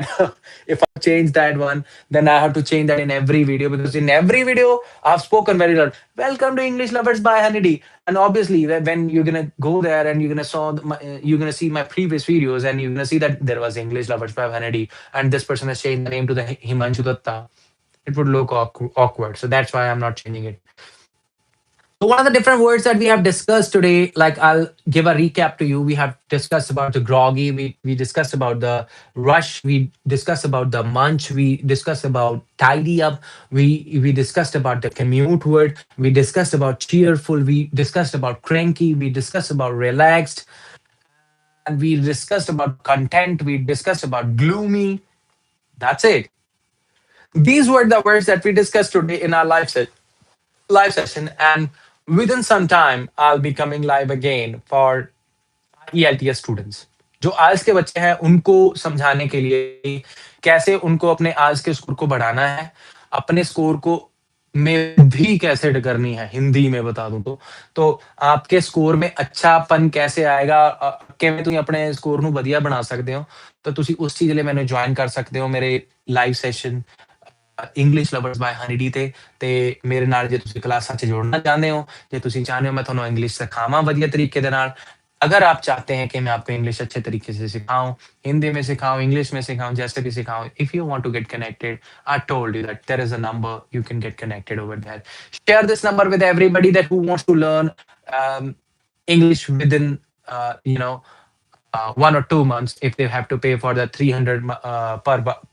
if I change that one, then I have to change that in every video, because in every video I've spoken very loud. Welcome to English Lovers by Hannity, and obviously when you're gonna go there and you're gonna see my previous videos, and you're gonna see that there was English Lovers by Hannity, and this person has changed the name to the Himanshu Datta. It would look awkward, so that's why I'm not changing it. So what are the different words that we have discussed today? Like, I'll give a recap to you. We have discussed about the groggy. We discussed about the rush. We discussed about the munch. We discussed about tidy up. We discussed about the commute word. We discussed about cheerful. We discussed about cranky. We discussed about relaxed. And we discussed about content. We discussed about gloomy. That's it. These were the words that we discussed today in our live session, and within some time I'll be coming live again for ELTS students. जो आइल्स के बच्चे हैं उनको समझाने के लिए कैसे उनको अपने आइल्स के स्कोर को बढ़ाना है, अपने स्कोर को में भी कैसे करनी है, हिंदी में बता दूं तो आपके स्कोर में अच्छापन कैसे आएगा, ਕਿਵੇਂ ਤੁਸੀਂ ਆਪਣੇ ਸਕੋਰ ਨੂੰ ਵਧੀਆ ਬਣਾ ਸਕਦੇ ਹੋ, ਤਾਂ ਤੁਸੀਂ ਉਸ ਚੀਜ਼ ਲਈ ਮੈਨੂੰ ਜੁਆਇਨ ਕਰ ਸਕਦੇ ਹੋ ਮੇਰੇ live session English lovers by ਹਨੀਡੀ ਤੇ ਮੇਰੇ ਨਾਲ ਜੇ ਤੁਸੀਂ ਕਲਾਸਾਂ 'ਚ ਜੁੜਨਾ ਚਾਹੁੰਦੇ ਹੋ, ਜੇ ਤੁਸੀਂ ਚਾਹੁੰਦੇ ਹੋ मैं ਤੁਹਾਨੂੰ इंग्लिश सिखावां ਵਧੀਆ तरीके ਦੇ ਨਾਲ, अगर आप चाहते हैं कि मैं आपको इंग्लिश अच्छे तरीके से सिखाऊं, हिंदी में सिखाऊं, इंग्लिश में सिखाऊं, जैसे भी सिखाऊं, if you want to get connected, I told you that there is a number you can get connected over there. Share this number with everybody that who wants to learn English within you know 1 or 2 months. If they have to pay for the 300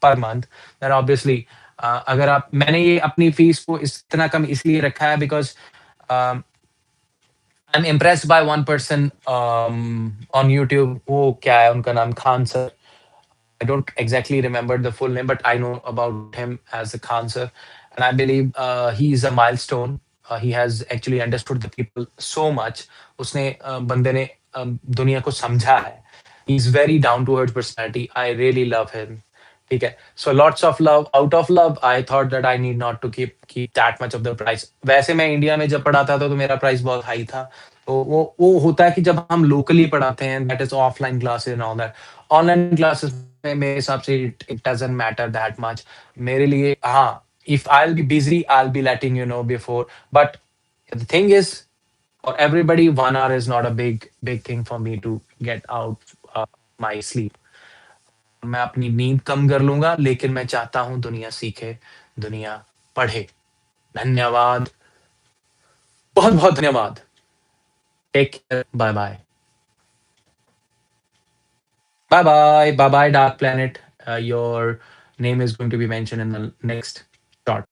per month, then obviously अगर आप मैंने ये अपनी fees को इतना कम इसलिए रखा है because I'm impressed by one person on YouTube. वो क्या है उनका नाम, Khan sir. I don't exactly remember the full name, but I know about him as a Khan sir, and I believe he is a milestone. He has actually understood the people so much. उसने बंदे ने दुनिया को समझा है. He's very down to earth personality. I really love him. ठीक है. So lots of love. Out of love, I thought that I need not to keep that much of the price. वैसे मैं इंडिया में जब पढ़ा था तो मेरा प्राइस बहुत हाई था. तो वो होता है कि जब हम लोकली पढ़ाते हैं, that is offline classes and all that. Online classes में मेरे हिसाब से it doesn't matter that much. मेरे लिए हाँ, if I'll be busy, I'll be letting you know before. But the thing is, for everybody, 1 hour is not a big thing for me to get out my sleep. मैं अपनी नींद कम कर लूंगा, लेकिन मैं चाहता हूं दुनिया सीखे, दुनिया पढ़े. धन्यवाद, बहुत बहुत धन्यवाद. Take care, bye bye. Bye bye. Bye bye, Dark Planet. Your name is going to be mentioned in the next short.